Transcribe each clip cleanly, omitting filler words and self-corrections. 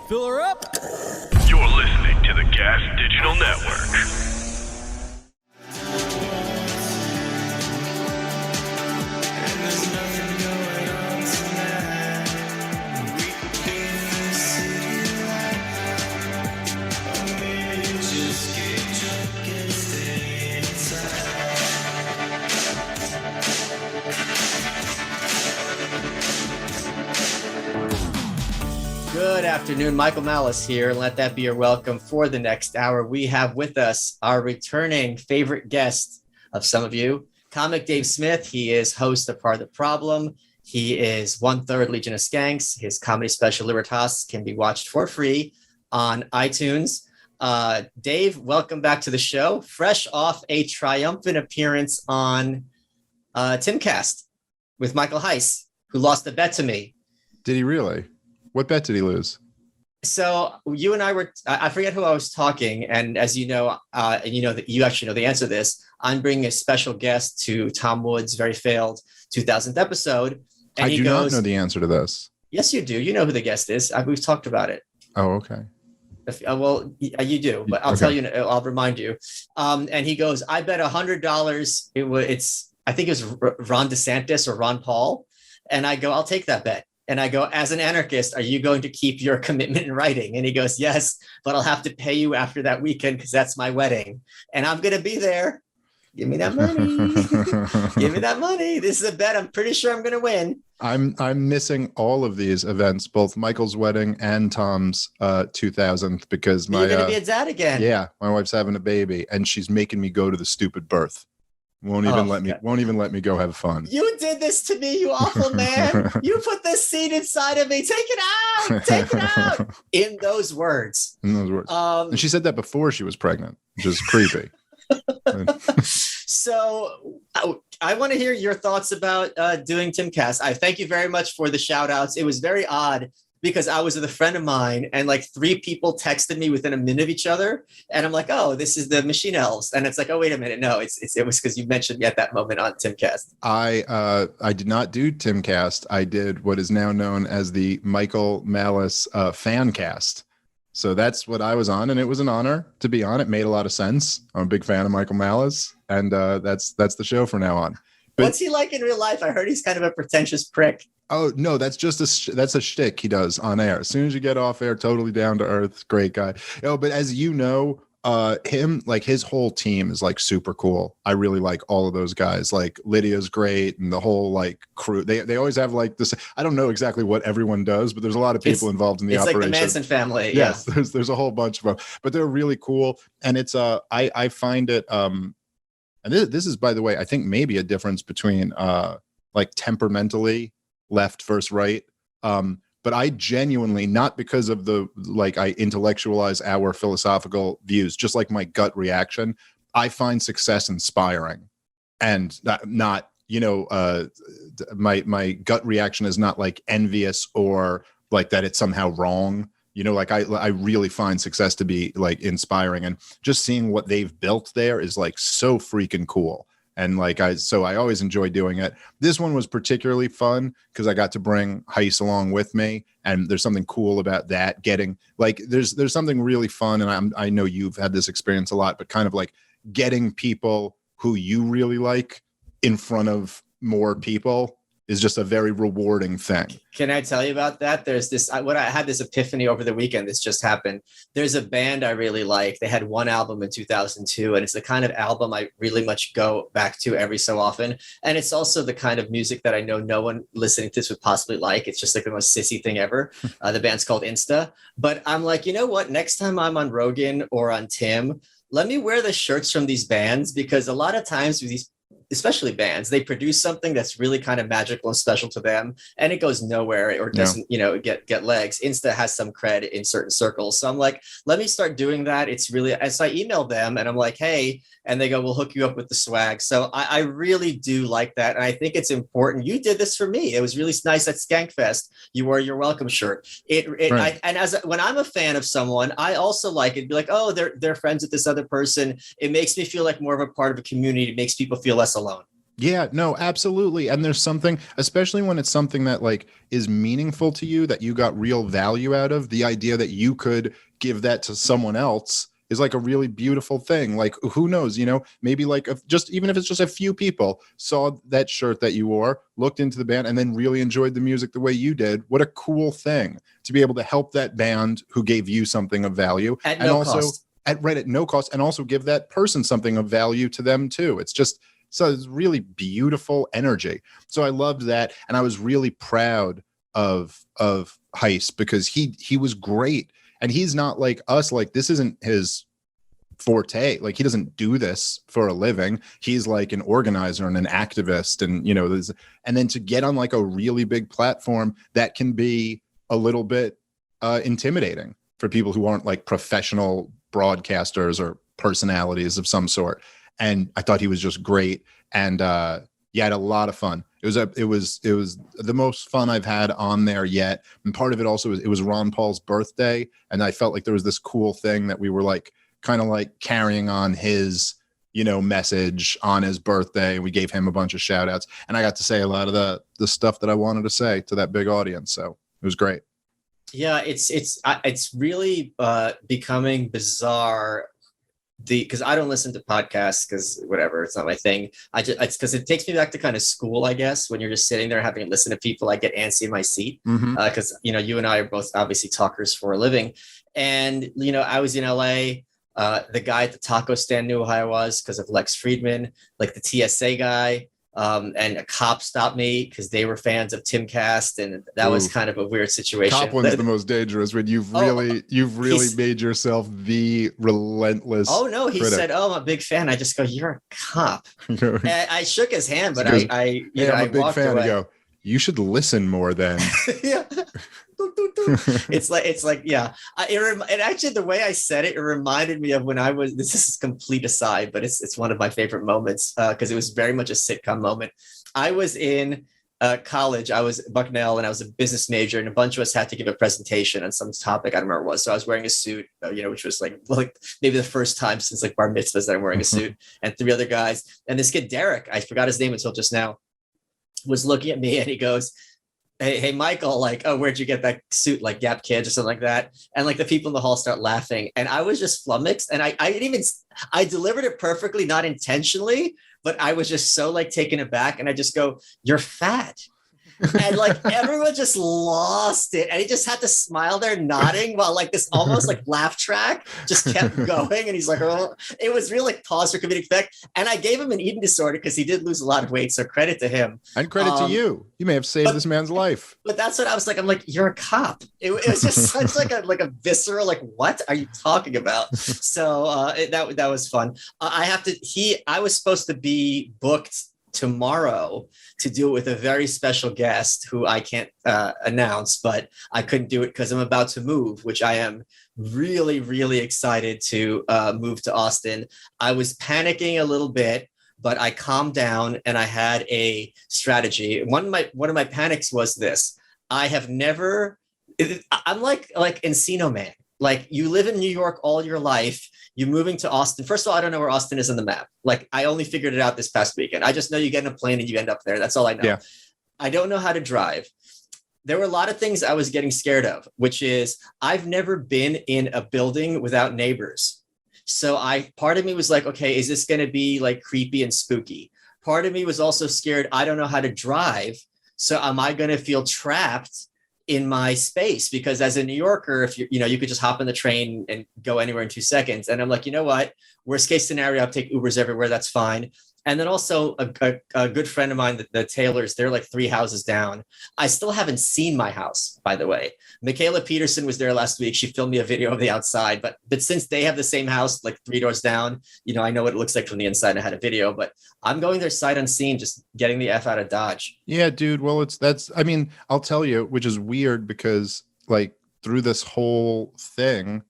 Fill her up. You're listening to the Gas Digital Network. Good afternoon, Michael Malice here. Let that be your welcome for the next hour. We have with us our returning favorite guest of some of you, Comic Dave Smith. He is host of Part of the Problem. He is 1/3 Legion of Skanks. His comedy special Libertas can be watched for free on iTunes. Dave, welcome back to the show. Fresh off a triumphant appearance on Timcast with Michael Heiss, who lost a bet to me. Did he really? What bet did he lose? So you and I were, I forget who I was talking. And as you know, and you know that you actually know the answer to this, I'm bringing a special guest to Tom Wood's very failed 2000th episode. And I do not know the answer to this. Yes, you do. You know who the guest is. We've talked about it. Oh, okay. Well, you do, but I'll tell you, I'll remind you. And he goes, I bet $100. I think it was Ron DeSantis or Ron Paul. And I go, I'll take that bet. And I go, as an anarchist, are you going to keep your commitment in writing? And he goes, yes, but I'll have to pay you after that weekend because that's my wedding. And I'm going to be there. Give me that money. Give me that money. This is a bet I'm pretty sure I'm going to win. I'm missing all of these events, both Michael's wedding and Tom's 2000th, because You're going to be a dad again. Yeah, my wife's having a baby, and she's making me go to the stupid birth. Won't even let me go have fun. You did this to me, you awful man. You put this seed inside of me. Take it out. Take it out. In those words. And she said that before she was pregnant, which is creepy. So I want to hear your thoughts about doing Timcast. I thank you very much for the shout outs. It was very odd because I was with a friend of mine and like 3 people texted me within a minute of each other. And I'm like, oh, this is the Machine Elves. And it's like, oh, wait a minute. No, it was because you mentioned me at that moment on Timcast. I did not do Timcast. I did what is now known as the Michael Malice Fancast. So that's what I was on. And it was an honor to be on. It made a lot of sense. I'm a big fan of Michael Malice. And that's the show from now on. But, what's he like in real life? I heard he's kind of a pretentious prick. Oh, no, that's just that's a shtick he does on air. As soon as you get off air, totally down to earth, great guy. Oh, but as you know, his whole team is like super cool. I really like all of those guys. Like Lydia's great, and the whole like crew. They always have like this. I don't know exactly what everyone does, but there's a lot of people involved in the operation. It's like the Manson family. Yes, yeah. There's a whole bunch of them, but they're really cool. And it's I find it and this is, by the way, I think maybe a difference between like temperamentally left versus right. But I genuinely, not because of I intellectualize our philosophical views, just like my gut reaction, I find success inspiring, and my gut reaction is not like envious or like that it's somehow wrong. Like I really find success to be like inspiring, and just seeing what they've built there is like so freaking cool. And so I always enjoy doing it. This one was particularly fun because I got to bring Heiss along with me, and there's something cool about that. Getting like there's something really fun, and I know you've had this experience a lot, but kind of like getting people who you really like in front of more people is just a very rewarding thing. Can I tell you about that? There's this, I had this epiphany over the weekend. This just happened. There's a band I really like. They had one album in 2002, and it's the kind of album I really much go back to every so often. And it's also the kind of music that I know no one listening to this would possibly like. It's just like the most sissy thing ever. The band's called Insta. But I'm like, you know what? Next time I'm on Rogan or on Tim, let me wear the shirts from these bands, because a lot of times with these, especially bands, they produce something that's really kind of magical and special to them, and it goes nowhere or doesn't, get legs. Insta has some cred in certain circles. So I'm like, let me start doing that. It's really, as I emailed them and I'm like, hey, and they go, we'll hook you up with the swag. So I really do like that. And I think it's important. You did this for me. It was really nice at Skankfest. You wore your welcome shirt. Right. When I'm a fan of someone, I also like it. Be like, oh, they're friends with this other person. It makes me feel like more of a part of a community. It makes people feel less alone. Yeah, no, absolutely. And there's something, especially when it's something that like is meaningful to you, that you got real value out of, the idea that you could give that to someone else is like a really beautiful thing. Like, who knows, maybe like just even if it's just a few people saw that shirt that you wore, looked into the band, and then really enjoyed the music the way you did. What a cool thing to be able to help that band who gave you something of value. At no cost. At no cost, and also give that person something of value to them too. It's just, so it's really beautiful energy. So I loved that. And I was really proud of Heist, because he was great. And he's not like us. Like, this isn't his forte. Like, he doesn't do this for a living. He's like an organizer and an activist. And, and then to get on like a really big platform that can be a little bit intimidating for people who aren't like professional broadcasters or personalities of some sort. And I thought he was just great. And I had a lot of fun. It was the most fun I've had on there yet. And part of it also was, it was Ron Paul's birthday. And I felt like there was this cool thing that we were like, kind of like carrying on his, message on his birthday. We gave him a bunch of shout outs, and I got to say a lot of the stuff that I wanted to say to that big audience. So it was great. Yeah, it's really becoming bizarre. Because I don't listen to podcasts, because whatever, it's not my thing. It's because it takes me back to kind of school, I guess, when you're just sitting there having to listen to people. I get antsy in my seat because you and I are both obviously talkers for a living. And I was in LA. The guy at the taco stand knew who I was because of Lex Friedman, like the TSA guy. And a cop stopped me because they were fans of Timcast, and that was kind of a weird situation. Cop one's the most dangerous when you've really made yourself the relentless. Oh no, he said, "Oh, I'm a big fan." I just go, "You're a cop." And I shook his hand, but I'm a big fan. I go, "You should listen more then." Yeah. It's like yeah. And actually, the way I said it reminded me of when I was. This is a complete aside, but it's one of my favorite moments because it was very much a sitcom moment. I was in college. I was at Bucknell, and I was a business major, and a bunch of us had to give a presentation on some topic. I don't remember what it was. So I was wearing a suit, which was like maybe the first time since like bar mitzvahs that I'm wearing a suit, and 3 other guys, and this kid Derek, I forgot his name until just now, was looking at me, and he goes, Hey, Michael, like, oh, where'd you get that suit? Like Gap Kids or something like that. And like the people in the hall start laughing. And I was just flummoxed. And I delivered it perfectly, not intentionally, but I was just so like taken aback. And I just go, "You're fat." And like everyone just lost it. And he just had to smile there nodding while like this almost like laugh track just kept going. And he's like, "Oh," it was really like pause for comedic effect. And I gave him an eating disorder because he did lose a lot of weight. So credit to him. And credit to you. You may have saved this man's life. But that's what I was like. I'm like, "You're a cop." It was just such like a visceral, like, what are you talking about? So that was fun. I was supposed to be booked tomorrow to do it with a very special guest who I can't announce, but I couldn't do it because I'm about to move, which I am really, really excited to move to Austin. I was panicking a little bit, but I calmed down and I had a strategy. One of my panics was this. I'm like Encino Man. Like, you live in New York all your life. You're moving to Austin. First of all, I don't know where Austin is on the map. Like, I only figured it out this past weekend. I just know you get in a plane and you end up there. That's all I know. Yeah. I don't know how to drive. There were a lot of things I was getting scared of, which is I've never been in a building without neighbors. So part of me was like, okay, is this going to be like creepy and spooky? Part of me was also scared. I don't know how to drive. So am I going to feel trapped in my space? Because as a New Yorker, if you could just hop on the train and go anywhere in 2 seconds. And I'm like, you know what? Worst case scenario, I'll take Ubers everywhere. That's fine. And then also a good friend of mine, the Taylors, they're like 3 houses down. I still haven't seen my house, by the way. Michaela Peterson was there last week. She filmed me a video of the outside, but since they have the same house, like 3 doors down, I know what it looks like from the inside. I had a video, but I'm going there sight unseen, just getting the F out of Dodge. Yeah, dude. Well, I'll tell you, which is weird because like through this whole thing,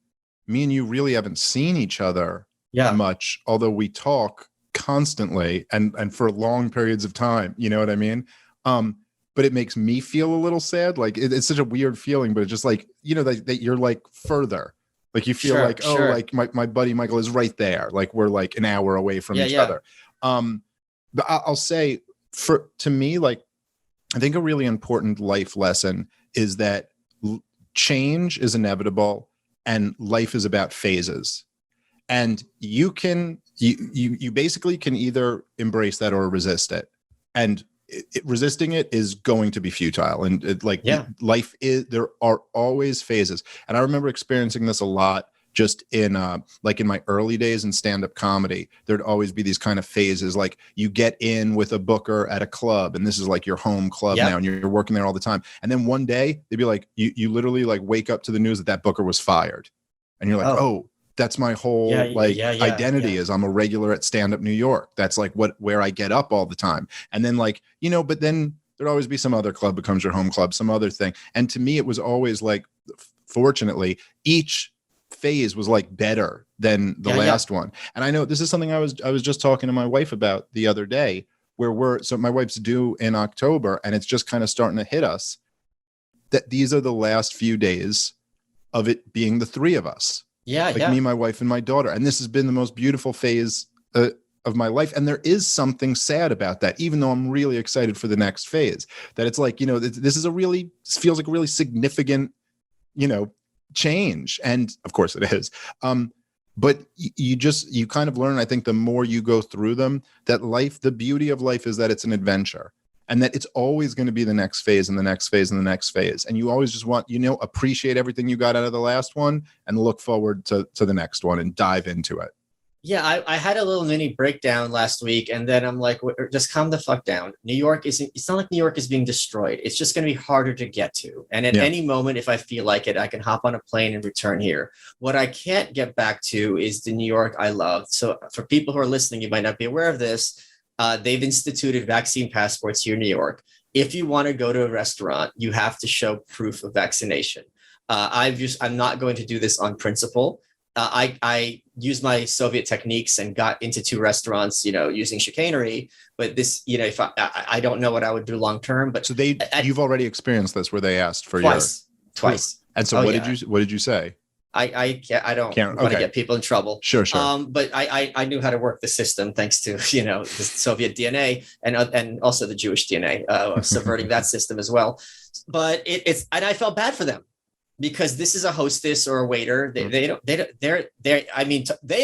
me and you really haven't seen each other much, although we talk constantly and for long periods of time, you know what I mean? But it makes me feel a little sad. Like it's such a weird feeling, but it's just like, that you're like further, like you feel like my buddy Michael is right there. Like we're like an hour away from each other. I'll say to me, like, I think a really important life lesson is that change is inevitable and life is about phases. And you basically can either embrace that or resist it. And resisting it is going to be futile. And life is, there are always phases. And I remember experiencing this a lot just in like in my early days in stand-up comedy. There'd always be these kind of phases, like you get in with a booker at a club, and this is like your home club now, and you're working there all the time. And then one day they'd be like, you literally like wake up to the news that booker was fired. And you're like, oh, that's my whole identity is I'm a regular at stand-up New York. That's like where I get up all the time. And then like, but then there'd always be some other club becomes your home club, some other thing. And to me, it was always like, fortunately, each phase was like better than the last one. And I know this is something I was just talking to my wife about the other day, where so my wife's due in October, and it's just kind of starting to hit us that these are the last few days of it being the three of us. Me, my wife, and my daughter. And this has been the most beautiful phase of my life. And there is something sad about that, even though I'm really excited for the next phase, that it's like, this feels like a really significant, change. And of course it is. But you kind of learn, I think, the more you go through them, that life, the beauty of life is that it's an adventure, and that it's always going to be the next phase and the next phase and the next phase. And you always just want, appreciate everything you got out of the last one and look forward to the next one and dive into it. Yeah, I had a little mini breakdown last week, and then I'm like, just calm the fuck down. It's not like New York is being destroyed. It's just going to be harder to get to. And at any moment, if I feel like it, I can hop on a plane and return here. What I can't get back to is the New York I love. So for people who are listening, you might not be aware of this. They've instituted vaccine passports here in New York. If you want to go to a restaurant, you have to show proof of vaccination. I'm not going to do this on principle. I used my Soviet techniques and got into 2 restaurants, using chicanery. But this, if I don't know what I would do long term. But so you've already experienced this, where they asked for twice. And so what did you say? I don't want to get people in trouble. Sure. But I knew how to work the system thanks to the Soviet DNA and also the Jewish DNA of subverting that system as well. But and I felt bad for them, because this is a hostess or a waiter. They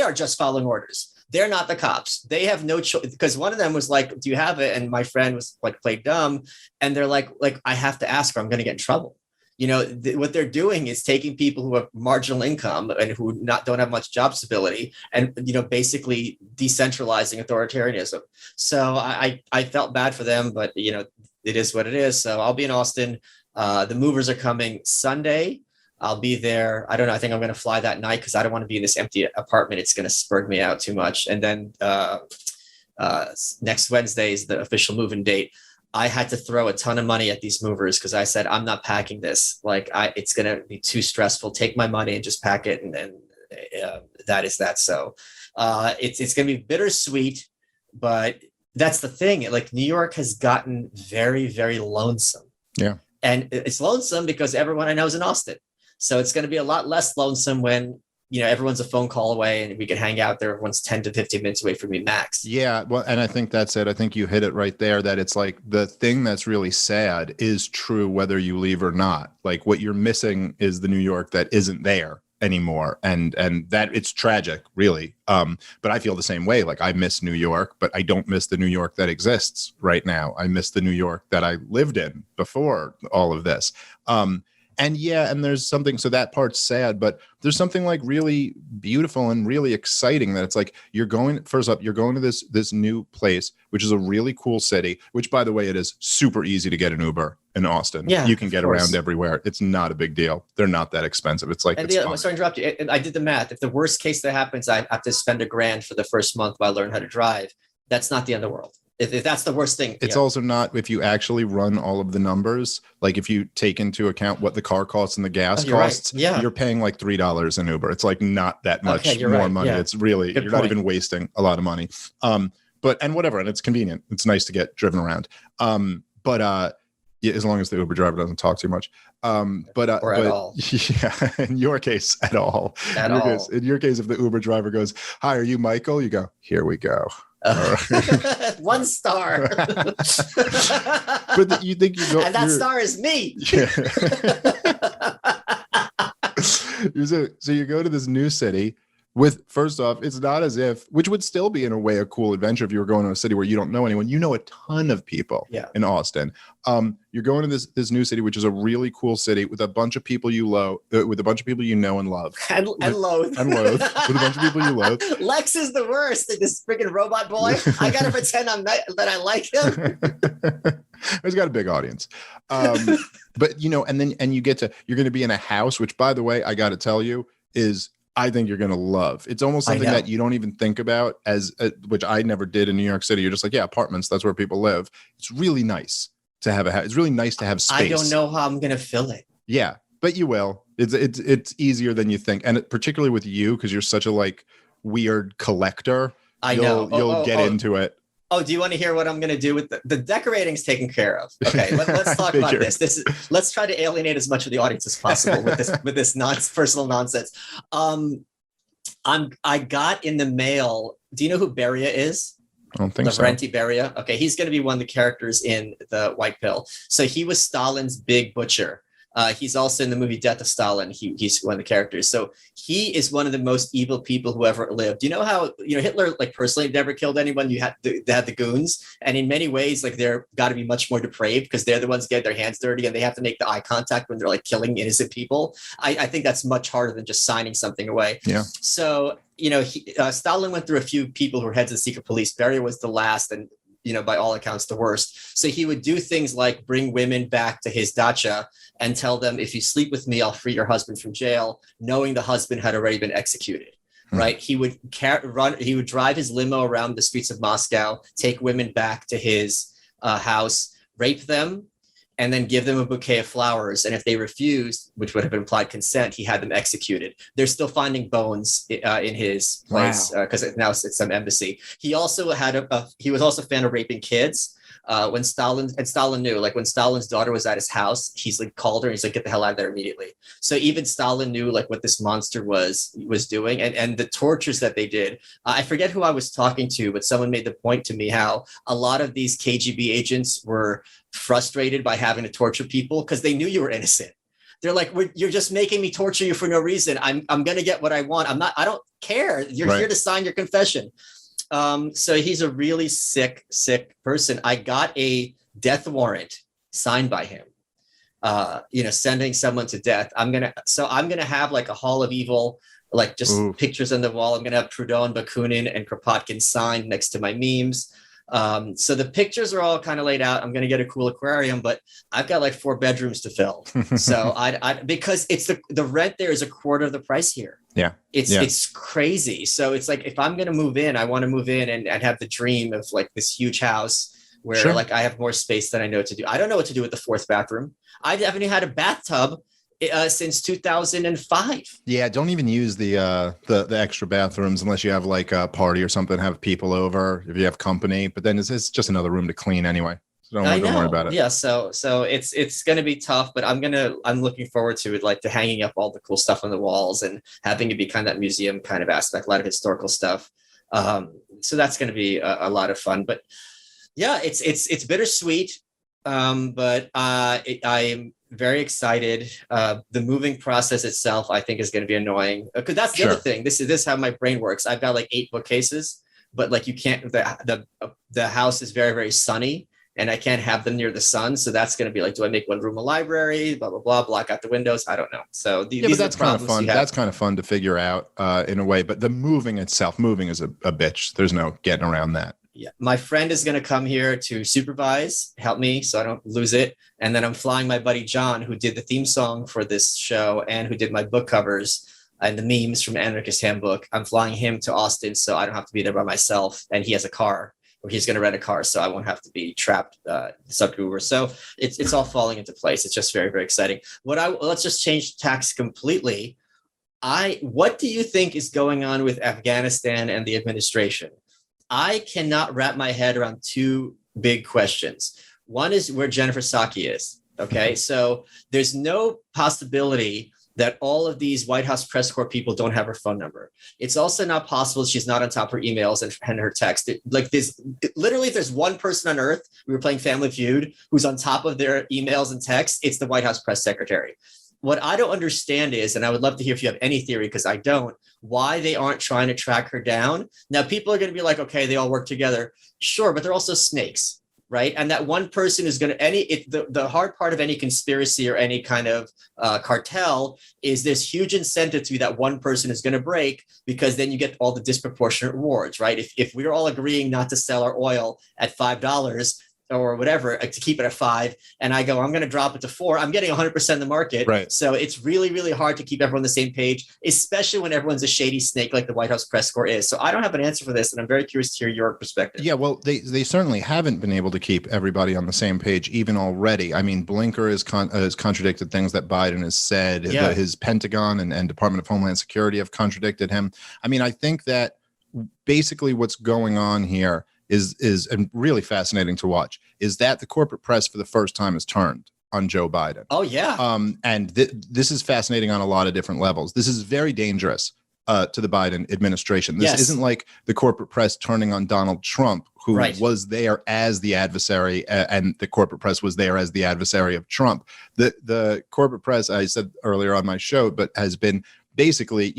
are just following orders. They're not the cops. They have no choice, because one of them was like, "Do you have it?" And my friend was like, played dumb, and they're like, I have to ask, or I'm going to get in trouble. What they're doing is taking people who have marginal income and who don't have much job stability, and basically decentralizing authoritarianism. So I felt bad for them, but it is what it is. So I'll be in Austin. The movers are coming Sunday. I'll be there. I don't know. I think I'm going to fly that night, because I don't want to be in this empty apartment. It's going to spur me out too much. And then next Wednesday is the official move-in date. I had to throw a ton of money at these movers, because I said, I'm not packing this. It's going to be too stressful. Take my money and just pack it. And that is that. So it's going to be bittersweet, but that's the thing. Like, New York has gotten very, very lonesome. Yeah. And it's lonesome because everyone I know is in Austin. So it's going to be a lot less lonesome when, everyone's a phone call away and we can hang out there. Everyone's 10 to 15 minutes away from me max. Yeah. Well, and I think that's it. I think you hit it right there, that it's like the thing that's really sad is true whether you leave or not. Like, what you're missing is the New York that isn't there anymore. And that it's tragic, really. But I feel the same way. Like, I miss New York, but I don't miss the New York that exists right now. I miss the New York that I lived in before all of this. And there's something, so that part's sad, but there's something like really beautiful and really exciting, that it's like, first up, you're going to this new place, which is a really cool city, which, by the way, it is super easy to get an Uber in Austin. Yeah, you can get around everywhere. It's not a big deal. They're not that expensive. It's like, sorry to interrupt you. I did the math. If the worst case that happens, I have to spend $1,000 for the first month while I learn how to drive. That's not the end of the world. If that's the worst thing. It's also not, if you actually run all of the numbers, like if you take into account what the car costs and the gas costs, you're paying like $3 in Uber. It's like not that much more money. Yeah. It's really, you're not even wasting a lot of money. And whatever. And it's convenient. It's nice to get driven around. As long as the Uber driver doesn't talk too much. Or at all. Yeah, in your case, at all. In your case, if the Uber driver goes, "Hi, are you Michael?" You go, "Here we go." 1 star. But you think you go, and that star is me. Yeah. So you go to this new city with, first off, it's not as if, which would still be in a way a cool adventure if you were going to a city where you don't know anyone. You know a ton of people in Austin. You're going to this new city, which is a really cool city with a bunch of people you love, with a bunch of people you know and love. And loathe. And loathe. With a bunch of people you loathe. Lex is the worst. This freaking robot boy. I got to pretend that I like him. He's got a big audience. But, you know, and you get to, you're going to be in a house, which, by the way, I got to tell you, is, I think you're going to love. It's almost something that you don't even think about as, which I never did in New York City. You're just like, yeah, apartments, that's where people live. It's really nice to have it's really nice to have space. I don't know how I'm going to fill it. Yeah, but you will. It's easier than you think. And particularly with you, because you're such a like weird collector, you'll get into it. Oh, do you want to hear what I'm going to do with the decorating's taken care of? Okay, let's talk about this. Let's try to alienate as much of the audience as possible with this personal nonsense. I got in the mail. Do you know who Beria is? I don't think Lavrentiy Beria. Okay, he's going to be one of the characters in the White Pill. So he was Stalin's big butcher. He's also in the movie Death of Stalin. He's one of the characters. So he is one of the most evil people who ever lived. You know how, Hitler, like, personally never killed anyone. They had the goons. And in many ways, like, they're got to be much more depraved because they're the ones getting their hands dirty and they have to make the eye contact when they're like killing innocent people. I think that's much harder than just signing something away. Yeah. So, Stalin went through a few people who were heads of the secret police. Beria was the last and, by all accounts, the worst. So he would do things like bring women back to his dacha and tell them, if you sleep with me, I'll free your husband from jail, knowing the husband had already been executed, right? He would drive his limo around the streets of Moscow, take women back to his house, rape them, and then give them a bouquet of flowers. And if they refused, which would have implied consent, he had them executed. They're still finding bones in his place because now it's some embassy. He also he was also a fan of raping kids. When Stalin knew, like when Stalin's daughter was at his house, he's like called her and he's like, get the hell out of there immediately. So even Stalin knew like what this monster was doing and the tortures that they did. I forget who I was talking to, but someone made the point to me how a lot of these KGB agents were frustrated by having to torture people because they knew you were innocent. They're like, you're just making me torture you for no reason. I'm going to get what I want. I don't care. You're here to sign your confession. So he's a really sick person. I got a death warrant signed by him, sending someone to death. I'm going to have like a Hall of Evil, like just pictures on the wall. I'm going to have Proudhon, Bakunin, and Kropotkin signed next to my memes. So the pictures are all kind of laid out. I'm going to get a cool aquarium, but I've got like 4 bedrooms to fill. So because it's the rent there is a quarter of the price here. Yeah. It's crazy. So it's like, if I'm going to move in, I want to move in and have the dream of like this huge house where like I have more space than I know what to do. I don't know what to do with the 4th bathroom. I haven't even had a bathtub since 2005. Yeah, don't even use the extra bathrooms unless you have like a party or something, have people over, if you have company, but then it's just another room to clean anyway. So don't worry about it. Yeah, so it's going to be tough, but I'm looking forward to it, like to hanging up all the cool stuff on the walls and having it be kind of that museum kind of aspect, a lot of historical stuff. So that's going to be a lot of fun, but yeah, it's bittersweet. But I am very excited. The moving process itself, I think, is going to be annoying because that's the other thing. This is how my brain works. I've got like 8 bookcases, but like you can't. The house is very, very sunny, and I can't have them near the sun. So that's going to be like, do I make one room a library? Blah blah blah. Block out the windows. I don't know. So these but that's kind of fun. That's kind of fun to figure out in a way. But the moving is a bitch. There's no getting around that. Yeah, my friend is going to come here to supervise, help me so I don't lose it. And then I'm flying my buddy John, who did the theme song for this show and who did my book covers and the memes from Anarchist Handbook. I'm flying him to Austin so I don't have to be there by myself. And he has a car, or he's going to rent a car, so I won't have to be trapped sub Uber. So it's all falling into place. It's just very, very exciting. Let's just change tacks completely. What do you think is going on with Afghanistan and the administration? I cannot wrap my head around 2 big questions. One is where Jennifer Psaki is. Okay. So there's no possibility that all of these White House press corps people don't have her phone number. It's also not possible she's not on top of her emails and her text. Literally, if there's one person on earth, we were playing Family Feud, who's on top of their emails and texts, it's the White House press secretary. What I don't understand is, and I would love to hear if you have any theory, because I don't, why they aren't trying to track her down. Now, people are going to be like, okay, they all work together. Sure, but they're also snakes, right? And that one person is going to, the hard part of any conspiracy or any kind of cartel is this huge incentive to be that one person is going to break, because then you get all the disproportionate rewards, right? If we're all agreeing not to sell our oil at $5, or whatever, to keep it at 5, and I go, I'm going to drop it to 4, I'm getting 100% of the market. Right. So it's really, really hard to keep everyone on the same page, especially when everyone's a shady snake like the White House press corps is. So I don't have an answer for this, and I'm very curious to hear your perspective. Yeah, well, they certainly haven't been able to keep everybody on the same page even already. I mean, Blinker has contradicted things that Biden has said. Yeah. His Pentagon and Department of Homeland Security have contradicted him. I mean, I think that basically what's going on here is and really fascinating to watch, is that the corporate press for the first time has turned on Joe Biden. Oh, yeah. And this is fascinating on a lot of different levels. This is very dangerous to the Biden administration. This isn't like the corporate press turning on Donald Trump, who was there as the adversary, and the corporate press was there as the adversary of Trump. The corporate press, I said earlier on my show, but has been basically,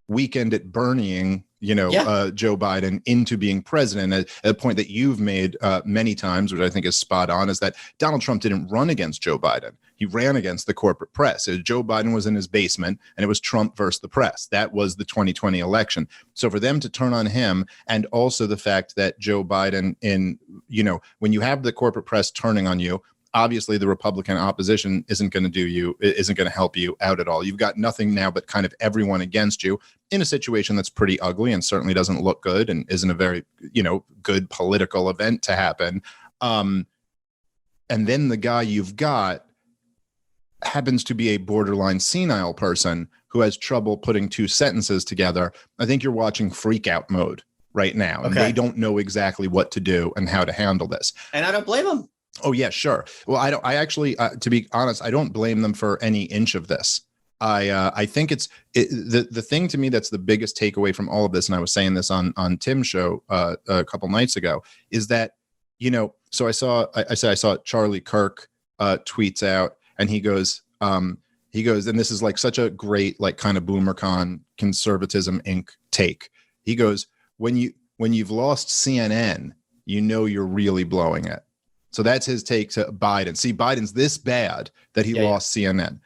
weekend at Bernieing, Joe Biden into being president, at a point that you've made many times, which I think is spot on, is that Donald Trump didn't run against Joe Biden. He ran against the corporate press. Joe Biden was in his basement, and it was Trump versus the press. That was the 2020 election. So for them to turn on him, and also the fact that Joe Biden, when you have the corporate press turning on you, obviously the Republican opposition isn't going to help you out at all. You've got nothing now but kind of everyone against you in a situation that's pretty ugly and certainly doesn't look good and isn't a very, good political event to happen. And then the guy you've got happens to be a borderline senile person who has trouble putting two sentences together. I think you're watching freak out mode right now. And they don't know exactly what to do and how to handle this. And I don't blame them. Oh, yeah, sure. Well, I actually, to be honest, I don't blame them for any inch of this. I think the thing to me that's the biggest takeaway from all of this, and I was saying this on Tim's show a couple nights ago, is that, so I saw Charlie Kirk tweets out, and he goes, and this is like such a great, like, kind of BoomerCon conservatism Inc. take. He goes, when you've lost CNN, you're really blowing it. So that's his take to Biden. See, Biden's this bad that he lost CNN.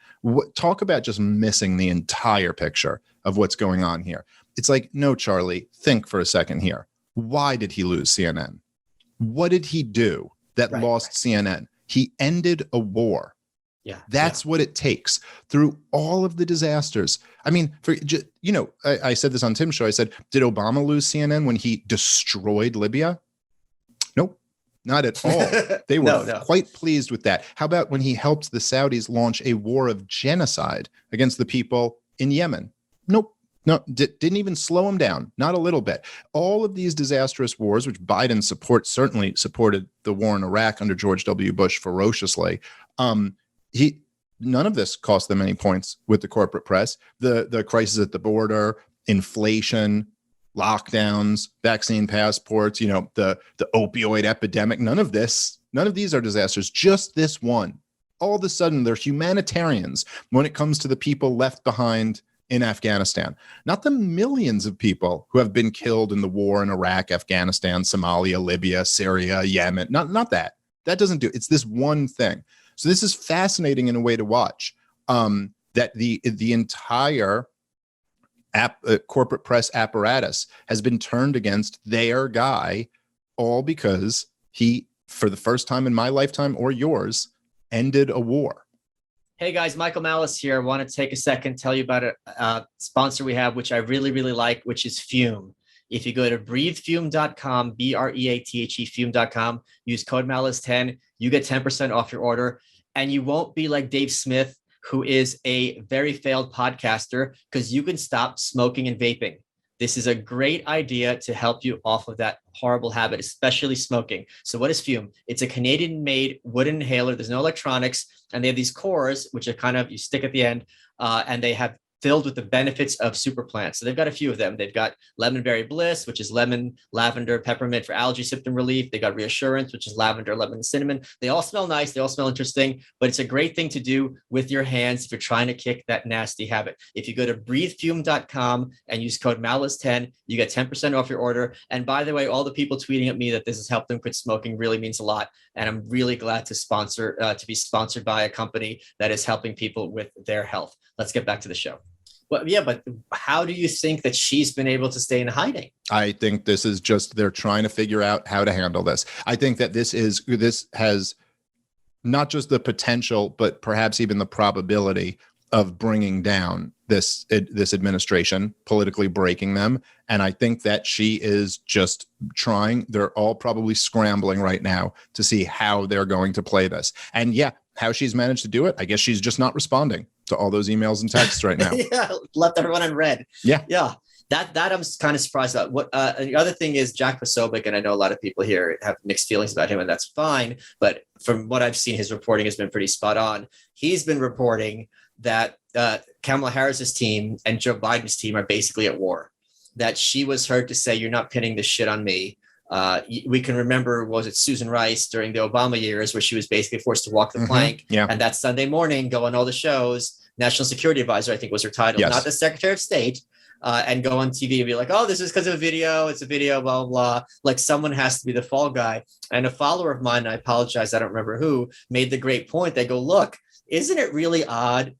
Talk about just missing the entire picture of what's going on here. It's like, no, Charlie, think for a second here. Why did he lose CNN? What did he do that lost CNN? He ended a war. Yeah, that's what it takes through all of the disasters. I mean, I said this on Tim's show. I said, did Obama lose CNN when he destroyed Libya? Nope. Not at all. They were quite pleased with that. How about when he helped the Saudis launch a war of genocide against the people in Yemen? Nope. No, didn't even slow him down. Not a little bit. All of these disastrous wars, which Biden certainly supported the war in Iraq under George W. Bush ferociously. None of this cost them any points with the corporate press. The crisis at the border, inflation, lockdowns, vaccine passports, the opioid epidemic, none of these are disasters, just this one. All of a sudden, they're humanitarians when it comes to the people left behind in Afghanistan, not the millions of people who have been killed in the war in Iraq, Afghanistan, Somalia, Libya, Syria, Yemen, not that. That doesn't do it. It's this one thing. So this is fascinating in a way to watch, that the entire corporate press apparatus has been turned against their guy, all because he, for the first time in my lifetime or yours, ended a war. Hey guys, Michael Malice here. I want to take a second, tell you about a sponsor we have, which I really, really like, which is Fume. If you go to breathefume.com, BREATHE fume.com, use code Malice10, you get 10% off your order, and you won't be like Dave Smith, who is a very failed podcaster, because you can stop smoking and vaping. This is a great idea to help you off of that horrible habit, especially smoking. So what is Fume? It's a Canadian-made wooden inhaler. There's no electronics, and they have these cores, which are kind of, you stick at the end, and they have filled with the benefits of super plants. So they've got a few of them. They've got lemon berry bliss, which is lemon, lavender, peppermint for allergy symptom relief. They got reassurance, which is lavender, lemon, and cinnamon. They all smell nice. They all smell interesting, but it's a great thing to do with your hands if you're trying to kick that nasty habit. If you go to breathefume.com and use code Malice10, you get 10% off your order. And by the way, all the people tweeting at me that this has helped them quit smoking really means a lot. And I'm really glad to be sponsored by a company that is helping people with their health. Let's get back to the show. Well, yeah, but how do you think that she's been able to stay in hiding? I think this is just, they're trying to figure out how to handle this. I think that this has not just the potential, but perhaps even the probability of bringing down this administration, politically breaking them. And I think that she is just trying. They're all probably scrambling right now to see how they're going to play this. And yeah, how she's managed to do it, I guess she's just not responding to all those emails and texts right now. Yeah, left everyone unread. Yeah. That I'm kind of surprised about. What the other thing is Jack Posobiec, and I know a lot of people here have mixed feelings about him, and that's fine. But from what I've seen, his reporting has been pretty spot on. He's been reporting that Kamala Harris's team and Joe Biden's team are basically at war. That she was heard to say, "You're not pinning this shit on me." We can remember, was it Susan Rice during the Obama years, where she was basically forced to walk the plank. Yeah. And that Sunday morning, go on all the shows. National Security Advisor, I think was her title, Yes. not the Secretary of State, and go on TV and be like, oh, this is because of a video. It's a video, blah, blah, blah. Like someone has to be the fall guy. And a follower of mine, I apologize, I don't remember who, made the great point. They go, look, isn't it really odd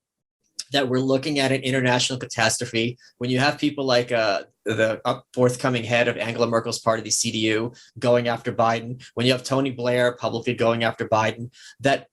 that we're looking at an international catastrophe when you have people like the forthcoming head of Angela Merkel's party, the CDU, going after Biden, when you have Tony Blair publicly going after Biden, that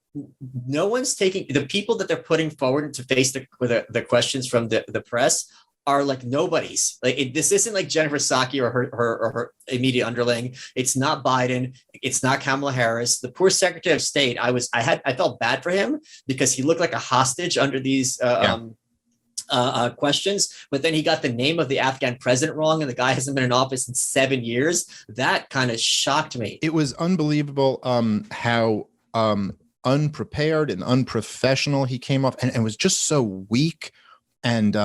no one's taking the people that they're putting forward to face the questions from the press are like nobodies. Like this isn't like Jennifer Psaki or her immediate underling. It's not Biden. It's not Kamala Harris. The poor Secretary of State. I felt bad for him because he looked like a hostage under these questions, but then he got the name of the Afghan president wrong, and the guy hasn't been in office in 7 years. That kind of shocked me. It was unbelievable how unprepared and unprofessional he came off, and was just so weak, and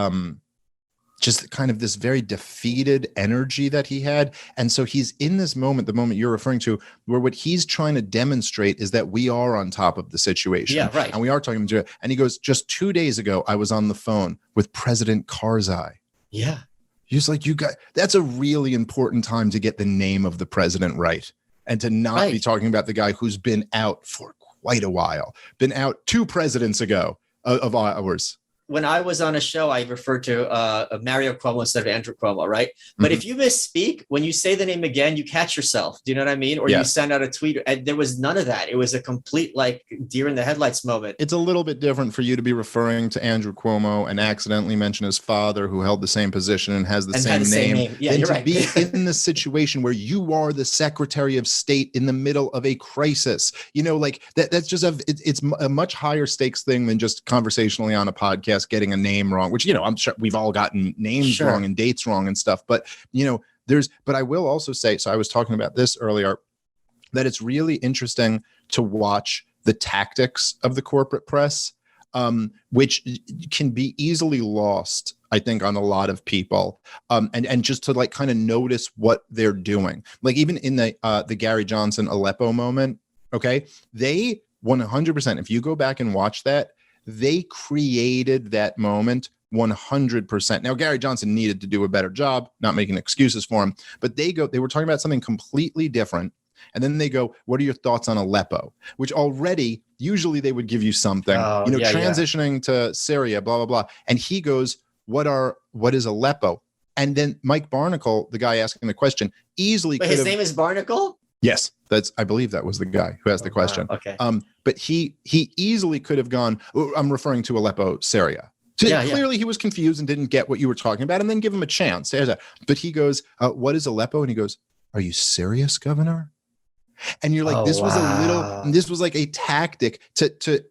just kind of this very defeated energy that he had. And so he's in this moment, the moment you're referring to, where what he's trying to demonstrate is that we are on top of the situation. Yeah, right. And we are talking to it. And he goes, just 2 days ago, I was on the phone with President Karzai. Yeah. He's like, that's a really important time to get the name of the president right. And to not be talking about the guy who's been out for quite a while, been out 2 presidents ago of ours. When I was on a show, I referred to Mario Cuomo instead of Andrew Cuomo, right? But if you misspeak, when you say the name again, you catch yourself. Do you know what I mean? Or you send out a tweet, and there was none of that. It was a complete like deer in the headlights moment. It's a little bit different for you to be referring to Andrew Cuomo and accidentally mention his father, who held the same position and has the same name. Yeah, than you're to right. be in the situation where you are the Secretary of State in the middle of a crisis. You know, like that's just it's a much higher stakes thing than just conversationally on a podcast getting a name wrong, which, you know, I'm sure we've all gotten names wrong and dates wrong and stuff. But, you know, but I will also say, so I was talking about this earlier, that it's really interesting to watch the tactics of the corporate press, which can be easily lost, I think, on a lot of people, and just to like kind of notice what they're doing. Like even in the Gary Johnson Aleppo moment, okay, they 100%, if you go back and watch that, they created that moment 100%. Now, Gary Johnson needed to do a better job, not making excuses for him, but they were talking about something completely different. And then they go, what are your thoughts on Aleppo? Which already, usually they would give you something, transitioning to Syria, blah, blah, blah. And he goes, what is Aleppo? And then Mike Barnacle, the guy asking the question, easily But his name is Barnacle? Yes, I believe that was the guy who asked the question. Wow, okay. But he easily could have gone, I'm referring to Aleppo, Syria. So clearly he was confused and didn't get what you were talking about, and then give him a chance. But he goes, what is Aleppo? And he goes, are you serious, Governor? And you're like, this was like a tactic to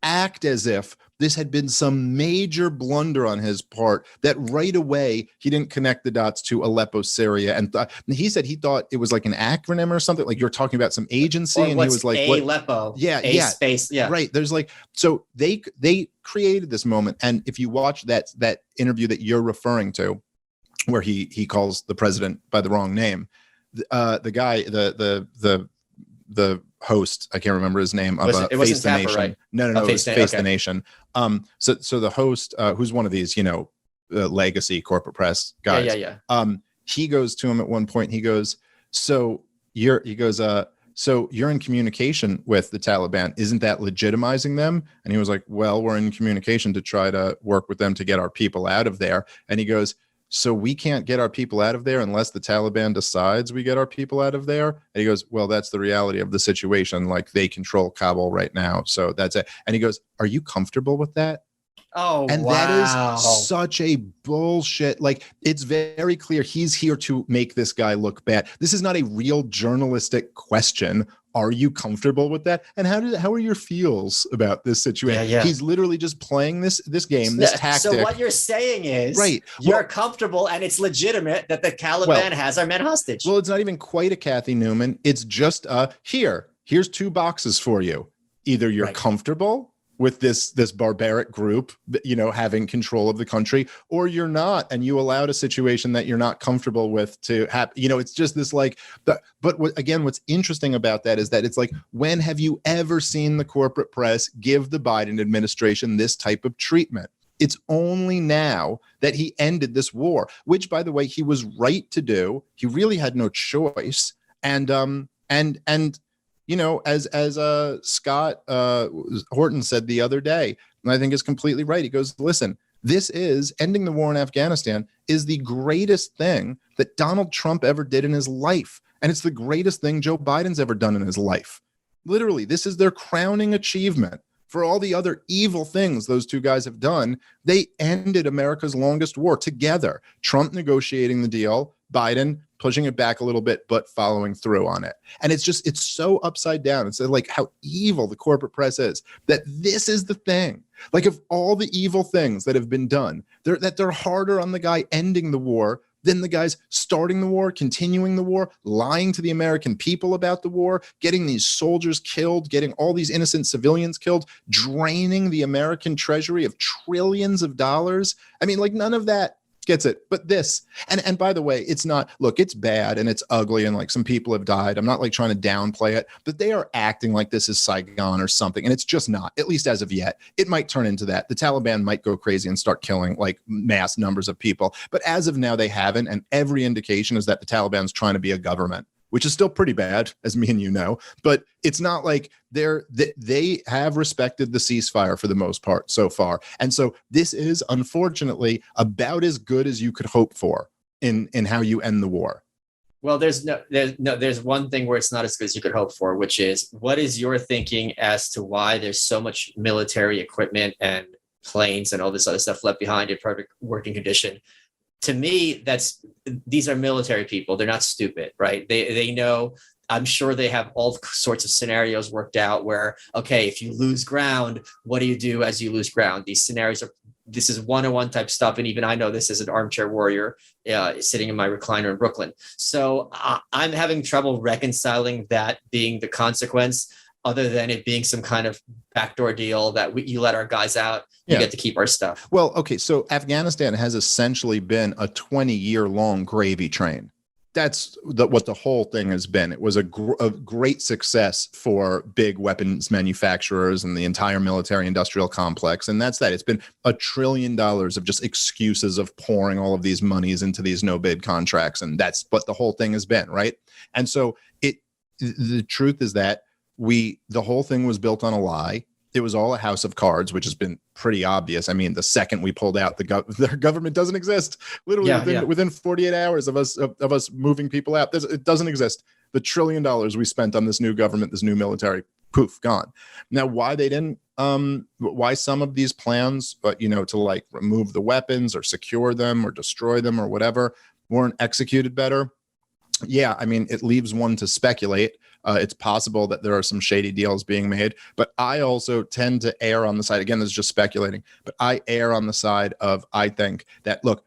act as if this had been some major blunder on his part, that right away he didn't connect the dots to Aleppo, Syria. And he said he thought it was like an acronym or something, like you're talking about some agency. And he was like, Aleppo? Space. Yeah. Right. There's like, so they created this moment. And if you watch that interview that you're referring to, where he calls the president by the wrong name, the guy, the host, I can't remember his name, of Face the Nation. Right? No, it was Face the Nation. So the host, who's one of these, legacy corporate press guys. Yeah. He goes to him at one point. He goes, so you're in communication with the Taliban. Isn't that legitimizing them? And he was like, well, we're in communication to try to work with them to get our people out of there. And he goes, so we can't get our people out of there unless the Taliban decides we get our people out of there. And he goes, well, that's the reality of the situation. Like, they control Kabul right now. So that's it. And he goes, are you comfortable with that? Oh, and wow. That is such a bullshit. Like, it's very clear he's here to make this guy look bad. This is not a real journalistic question. Are you comfortable with that? And how are your feels about this situation? Yeah. He's literally just playing this game, this tactic. So what you're saying is, right, you're comfortable and it's legitimate that the Taliban has our men hostage. Well, it's not even quite a Kathy Newman. It's just here's two boxes for you. Either you're comfortable with this barbaric group, having control of the country, or you're not, and you allowed a situation that you're not comfortable with to happen. It's just this what's interesting about that is that it's like, when have you ever seen the corporate press give the Biden administration this type of treatment? It's only now that he ended this war, which, by the way, he was right to do. He really had no choice. And as Scott Horton said the other day, and I think is completely right. He goes, listen, this is ending the war in Afghanistan is the greatest thing that Donald Trump ever did in his life. And it's the greatest thing Joe Biden's ever done in his life. Literally, this is their crowning achievement. For all the other evil things those two guys have done, they ended America's longest war together. Trump negotiating the deal, Biden pushing it back a little bit, but following through on it. And it's so upside down. It's like how evil the corporate press is, that this is the thing. Like, of all the evil things that have been done, they're harder on the guy ending the war than the guys starting the war, continuing the war, lying to the American people about the war, getting these soldiers killed, getting all these innocent civilians killed, draining the American treasury of trillions of dollars. I mean, like, none of that gets it. But this, and by the way, it's not, look, it's bad and it's ugly and like some people have died. I'm not like trying to downplay it, but they are acting like this is Saigon or something. And it's just not, at least as of yet. It might turn into that. The Taliban might go crazy and start killing like mass numbers of people. But as of now, they haven't. And every indication is that the Taliban's trying to be a government, which is still pretty bad, as me and you know, but it's not like they have respected the ceasefire for the most part so far. And so this is unfortunately about as good as you could hope for in how you end the war. Well, there's one thing where it's not as good as you could hope for, which is, what is your thinking as to why there's so much military equipment and planes and all this other stuff left behind in perfect working condition? To me, these are military people. They're not stupid, right? They know, I'm sure they have all sorts of scenarios worked out where, okay, if you lose ground, what do you do as you lose ground? These scenarios this is 101 type stuff. And even I know this as an armchair warrior sitting in my recliner in Brooklyn. So I'm having trouble reconciling that being the consequence, other than it being some kind of backdoor deal that you let our guys out, you get to keep our stuff. Well, okay, so Afghanistan has essentially been a 20-year-long gravy train. That's what the whole thing has been. It was a great success for big weapons manufacturers and the entire military-industrial complex, and that's that. It's been $1 trillion of just excuses of pouring all of these monies into these no-bid contracts, and that's what the whole thing has been, right? And so the truth is that the whole thing was built on a lie. It was all a house of cards, which has been pretty obvious. I mean, the second we pulled out, their government doesn't exist. Literally within 48 hours of us moving people out, it doesn't exist. The $1 trillion we spent on this new government, this new military, poof, gone. Now, why they didn't, why some of these plans, to like remove the weapons or secure them or destroy them or whatever, weren't executed better. Yeah, I mean, it leaves one to speculate. It's possible that there are some shady deals being made, but I also tend to err on the side, again, this is just speculating, but I err on the side of, I think that, look,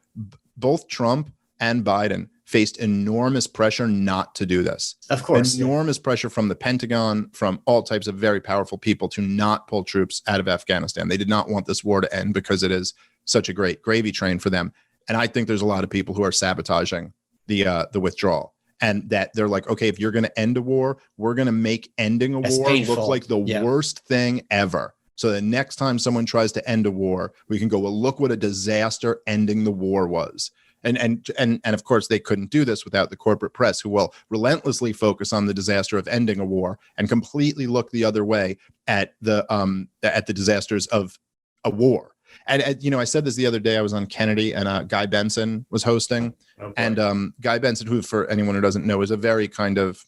both Trump and Biden faced enormous pressure not to do this. Of course. Enormous pressure from the Pentagon, from all types of very powerful people to not pull troops out of Afghanistan. They did not want this war to end because it is such a great gravy train for them. And I think there's a lot of people who are sabotaging the withdrawal. And that they're like, okay, if you're going to end a war, we're going to make ending a war painful. look like the worst thing ever. So the next time someone tries to end a war, we can go, well, look what a disaster ending the war was. And of course, they couldn't do this without the corporate press, who will relentlessly focus on the disaster of ending a war and completely look the other way at the disasters of a war. And I said this the other day. I was on Kennedy, and Guy Benson was hosting. Oh, and Guy Benson, who, for anyone who doesn't know, is a very kind of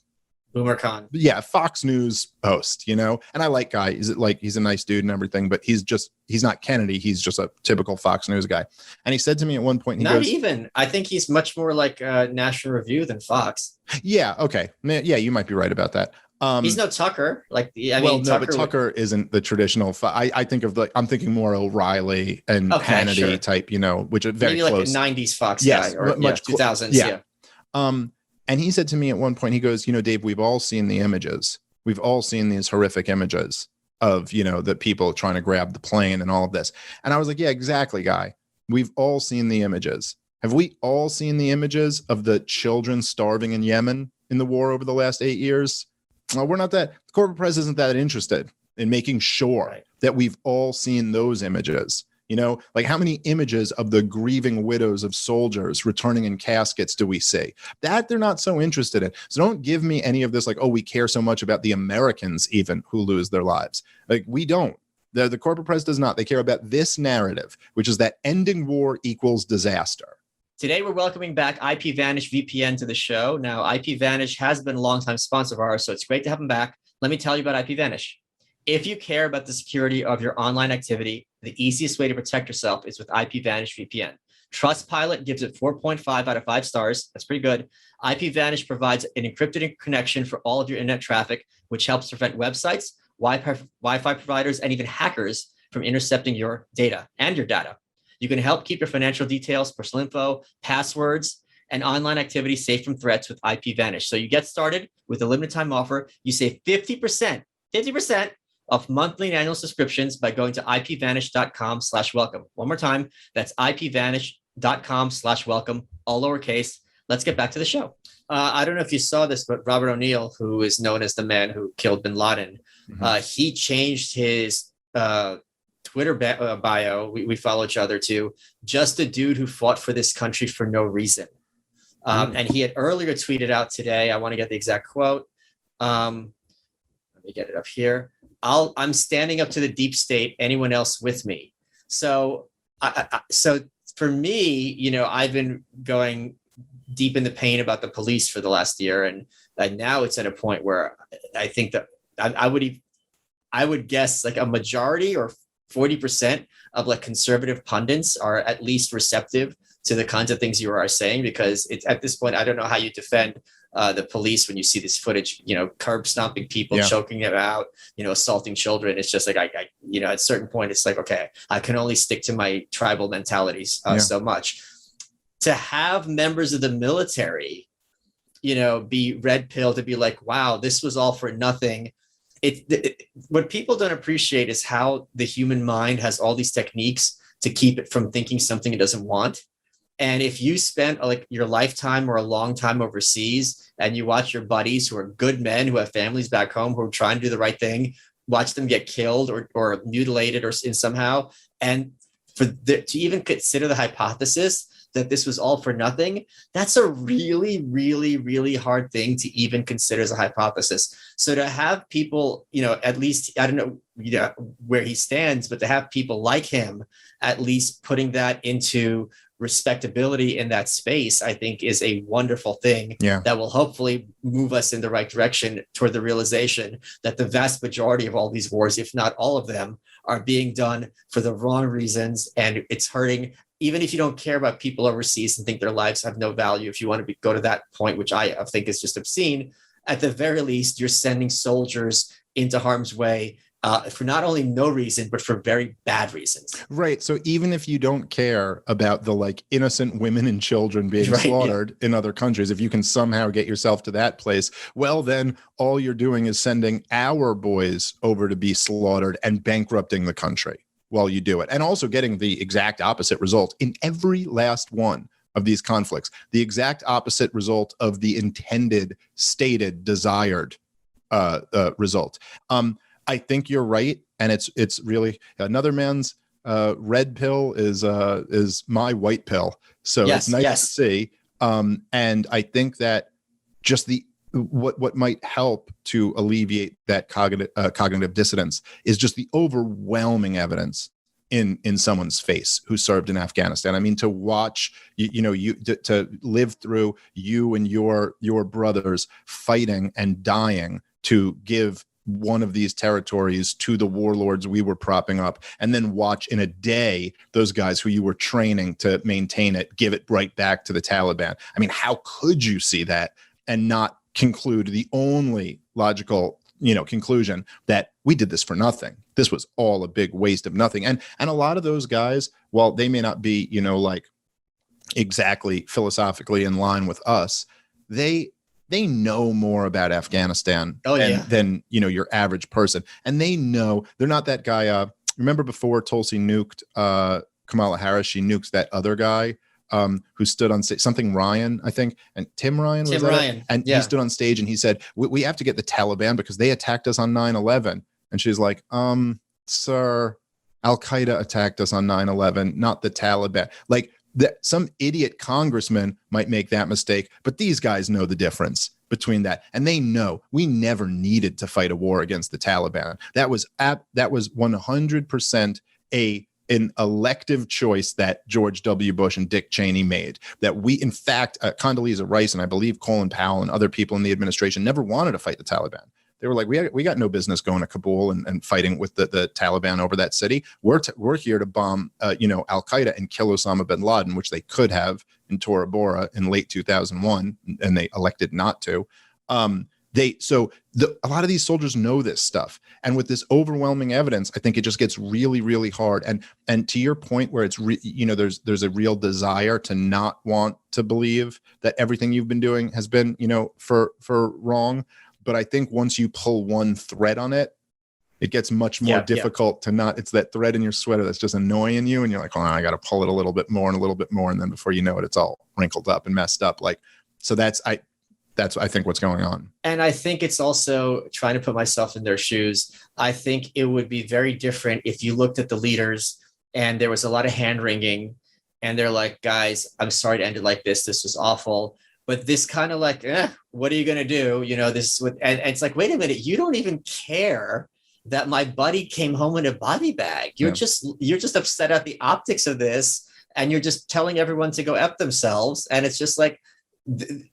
BoomerCon. Yeah, Fox News host, and I like Guy. He's a nice dude and everything, but he's not Kennedy. He's just a typical Fox News guy. And he said to me at one point, I think he's much more like National Review than Fox. Yeah. Okay. Yeah, you might be right about that. He's no Tucker. But Tucker isn't the traditional. I think of I'm thinking more O'Reilly and Hannity type, which are very maybe close. Like a 90s Fox guy or much 2000s. Yeah. And he said to me at one point, he goes, Dave, we've all seen the images. We've all seen these horrific images of, the people trying to grab the plane and all of this. And I was like, yeah, exactly, Guy. We've all seen the images. Have we all seen the images of the children starving in Yemen in the war over the last 8 years? Well, the corporate press isn't that interested in making sure that we've all seen those images. Like how many images of the grieving widows of soldiers returning in caskets do we see? That they're not so interested in. So don't give me any of this like, oh, we care so much about the Americans even who lose their lives. Like we don't. The corporate press does not. They care about this narrative, which is that ending war equals disaster. Today, we're welcoming back IPVanish VPN to the show. Now, IPVanish has been a longtime sponsor of ours, so it's great to have them back. Let me tell you about IPVanish. If you care about the security of your online activity, the easiest way to protect yourself is with IPVanish VPN. Trustpilot gives it 4.5 out of 5 stars. That's pretty good. IPVanish provides an encrypted connection for all of your internet traffic, which helps prevent websites, Wi-Fi providers, and even hackers from intercepting your data and your data. You can help keep your financial details, personal info, passwords, and online activity safe from threats with IPVanish. So you get started with a limited time offer. You save 50% of monthly and annual subscriptions by going to ipvanish.com/welcome. One more time, that's ipvanish.com/welcome, all lowercase. Let's get back to the show. I don't know if you saw this, but Robert O'Neill, who is known as the man who killed bin Laden, he changed his Twitter bio. We follow each other too. Just a dude who fought for this country for no reason. And he had earlier tweeted out today, I want to get the exact quote. Let me get it up here. I'm standing up to the deep state. Anyone else with me? So, so for me, I've been going deep in the pain about the police for the last year, and now it's at a point where I think that I would guess like a majority or 40% of like conservative pundits are at least receptive to the kinds of things you are saying, because it's at this point, I don't know how you defend the police when you see this footage, curb stomping people, choking them out, assaulting children. It's just like, I at a certain point, it's like, okay, I can only stick to my tribal mentalities so much. To have members of the military, be red pill, to be like, wow, this was all for nothing. What people don't appreciate is how the human mind has all these techniques to keep it from thinking something it doesn't want. And if you spent like your lifetime or a long time overseas and you watch your buddies who are good men, who have families back home, who are trying to do the right thing, watch them get killed or mutilated or in somehow, and to even consider the hypothesis that this was all for nothing, that's a really, really, really hard thing to even consider as a hypothesis. So to have people, at least, I don't know where he stands, but to have people like him at least putting that into respectability in that space, I think is a wonderful thing that will hopefully move us in the right direction toward the realization that the vast majority of all these wars, if not all of them, are being done for the wrong reasons. And it's hurting, even if you don't care about people overseas and think their lives have no value. If you want to go to that point, which I think is just obscene, at the very least, you're sending soldiers into harm's way for not only no reason, but for very bad reasons. Right. So even if you don't care about the like innocent women and children being slaughtered in other countries, if you can somehow get yourself to that place, well, then all you're doing is sending our boys over to be slaughtered and bankrupting the country while you do it. And also getting the exact opposite result in every last one of these conflicts, the exact opposite result of the intended, stated, desired result. I think you're right, and it's really another man's red pill is my white pill. So it's nice to see. And I think that just what might help to alleviate that cognitive dissonance is just the overwhelming evidence in someone's face who served in Afghanistan. I mean, to watch to live through you and your brothers fighting and dying to give one of these territories to the warlords we were propping up, and then watch in a day those guys who you were training to maintain it give it right back to the Taliban. I mean, how could you see that and not conclude the only logical conclusion that we did this for nothing? This was all a big waste of nothing. And a lot of those guys, while they may not be like exactly philosophically in line with us, they know more about Afghanistan than your average person. And they know they're not that guy. Remember before Tulsi nuked Kamala Harris, she nuked that other guy who stood on stage, something Ryan, I think, and Tim Ryan. And he stood on stage and he said, we have to get the Taliban because they attacked us on 9/11. And she's like, sir, Al-Qaeda attacked us on 9/11, not the Taliban. Like, some idiot congressman might make that mistake, but these guys know the difference between that. And they know we never needed to fight a war against the Taliban. That was 100% an elective choice that George W. Bush and Dick Cheney made. That we, in fact, Condoleezza Rice and I believe Colin Powell and other people in the administration never wanted to fight the Taliban. They were like, we got no business going to Kabul and fighting with the Taliban over that city. We're here to bomb, Al-Qaeda and kill Osama bin Laden, which they could have in Tora Bora in late 2001, and they elected not to. A lot of these soldiers know this stuff, and with this overwhelming evidence, I think it just gets really, really hard. And to your point, where it's there's a real desire to not want to believe that everything you've been doing has been for wrong. But I think once you pull one thread on it, it gets much more difficult to not. It's that thread in your sweater that's just annoying you, and you're like, oh, I got to pull it a little bit more and a little bit more, and then before you know it, it's all wrinkled up and messed up. Like, so that's I think what's going on. And I think it's also trying to put myself in their shoes. I think it would be very different if you looked at the leaders and there was a lot of hand wringing, and they're like, guys, I'm sorry to end it like this. This was awful. But this kind of like, what are you going to do? This and it's like, wait a minute, you don't even care that my buddy came home in a body bag. You're just upset at the optics of this, and you're just telling everyone to go F themselves. And it's just like,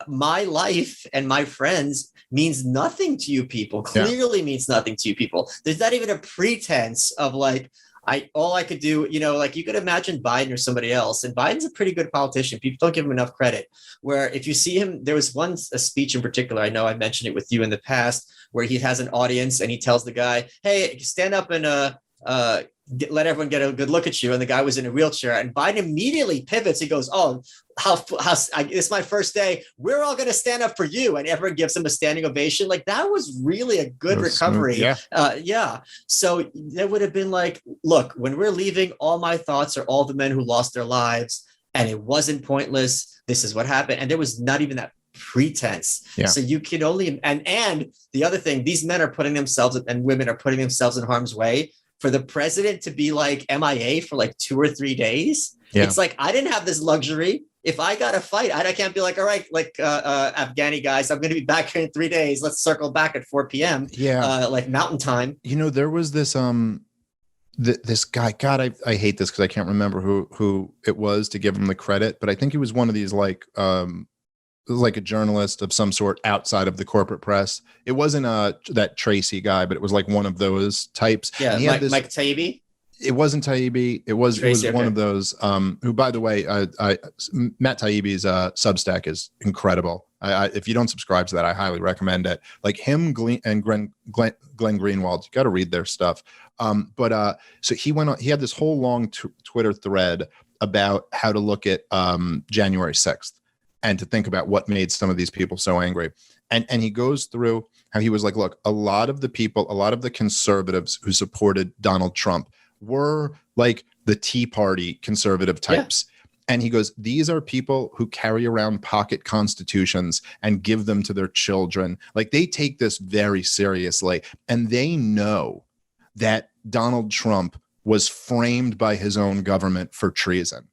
my life and my friends means nothing to you people, clearly means nothing to you people. There's not even a pretense of like, all I could do, like you could imagine Biden or somebody else, and Biden's a pretty good politician. People don't give him enough credit. Where if you see him, there was a speech in particular, I know I mentioned it with you in the past, where he has an audience and he tells the guy, hey, stand up and let everyone get a good look at you. And the guy was in a wheelchair, and Biden immediately pivots. He goes, oh, it's my first day. We're all going to stand up for you. And everyone gives him a standing ovation. Like, that was really a good recovery. So it would have been like, look, when we're leaving, all my thoughts are all the men who lost their lives, and it wasn't pointless. This is what happened. And there was not even that pretense. So you can only, and the other thing, these men are putting themselves, and women are putting themselves in harm's way. For the president to be like MIA for like 2 or 3 days, it's like, I didn't have this luxury. If I got a fight, I can't be like, all right, like Afghani guys, I'm going to be back here in 3 days. Let's circle back at 4 p.m. Like mountain time. There was this this guy. God, I hate this because I can't remember who it was to give him the credit, but I think he was one of these like a journalist of some sort outside of the corporate press. It wasn't that Tracy guy, but it was like one of those types. Yeah, Mike Taibbi. It wasn't Taibbi. It was one of those who, by the way, Matt Taibbi's Substack is incredible. If you don't subscribe to that, I highly recommend it. Like him and Glenn Greenwald, you got to read their stuff. So he went on. He had this whole long Twitter thread about how to look at January 6th and to think about what made some of these people so angry. And he goes through how he was like, look, a lot of the conservatives who supported Donald Trump were like the Tea Party conservative types. Yeah. And he goes, these are people who carry around pocket constitutions and give them to their children. Like they take this very seriously. And they know that Donald Trump was framed by his own government for treason.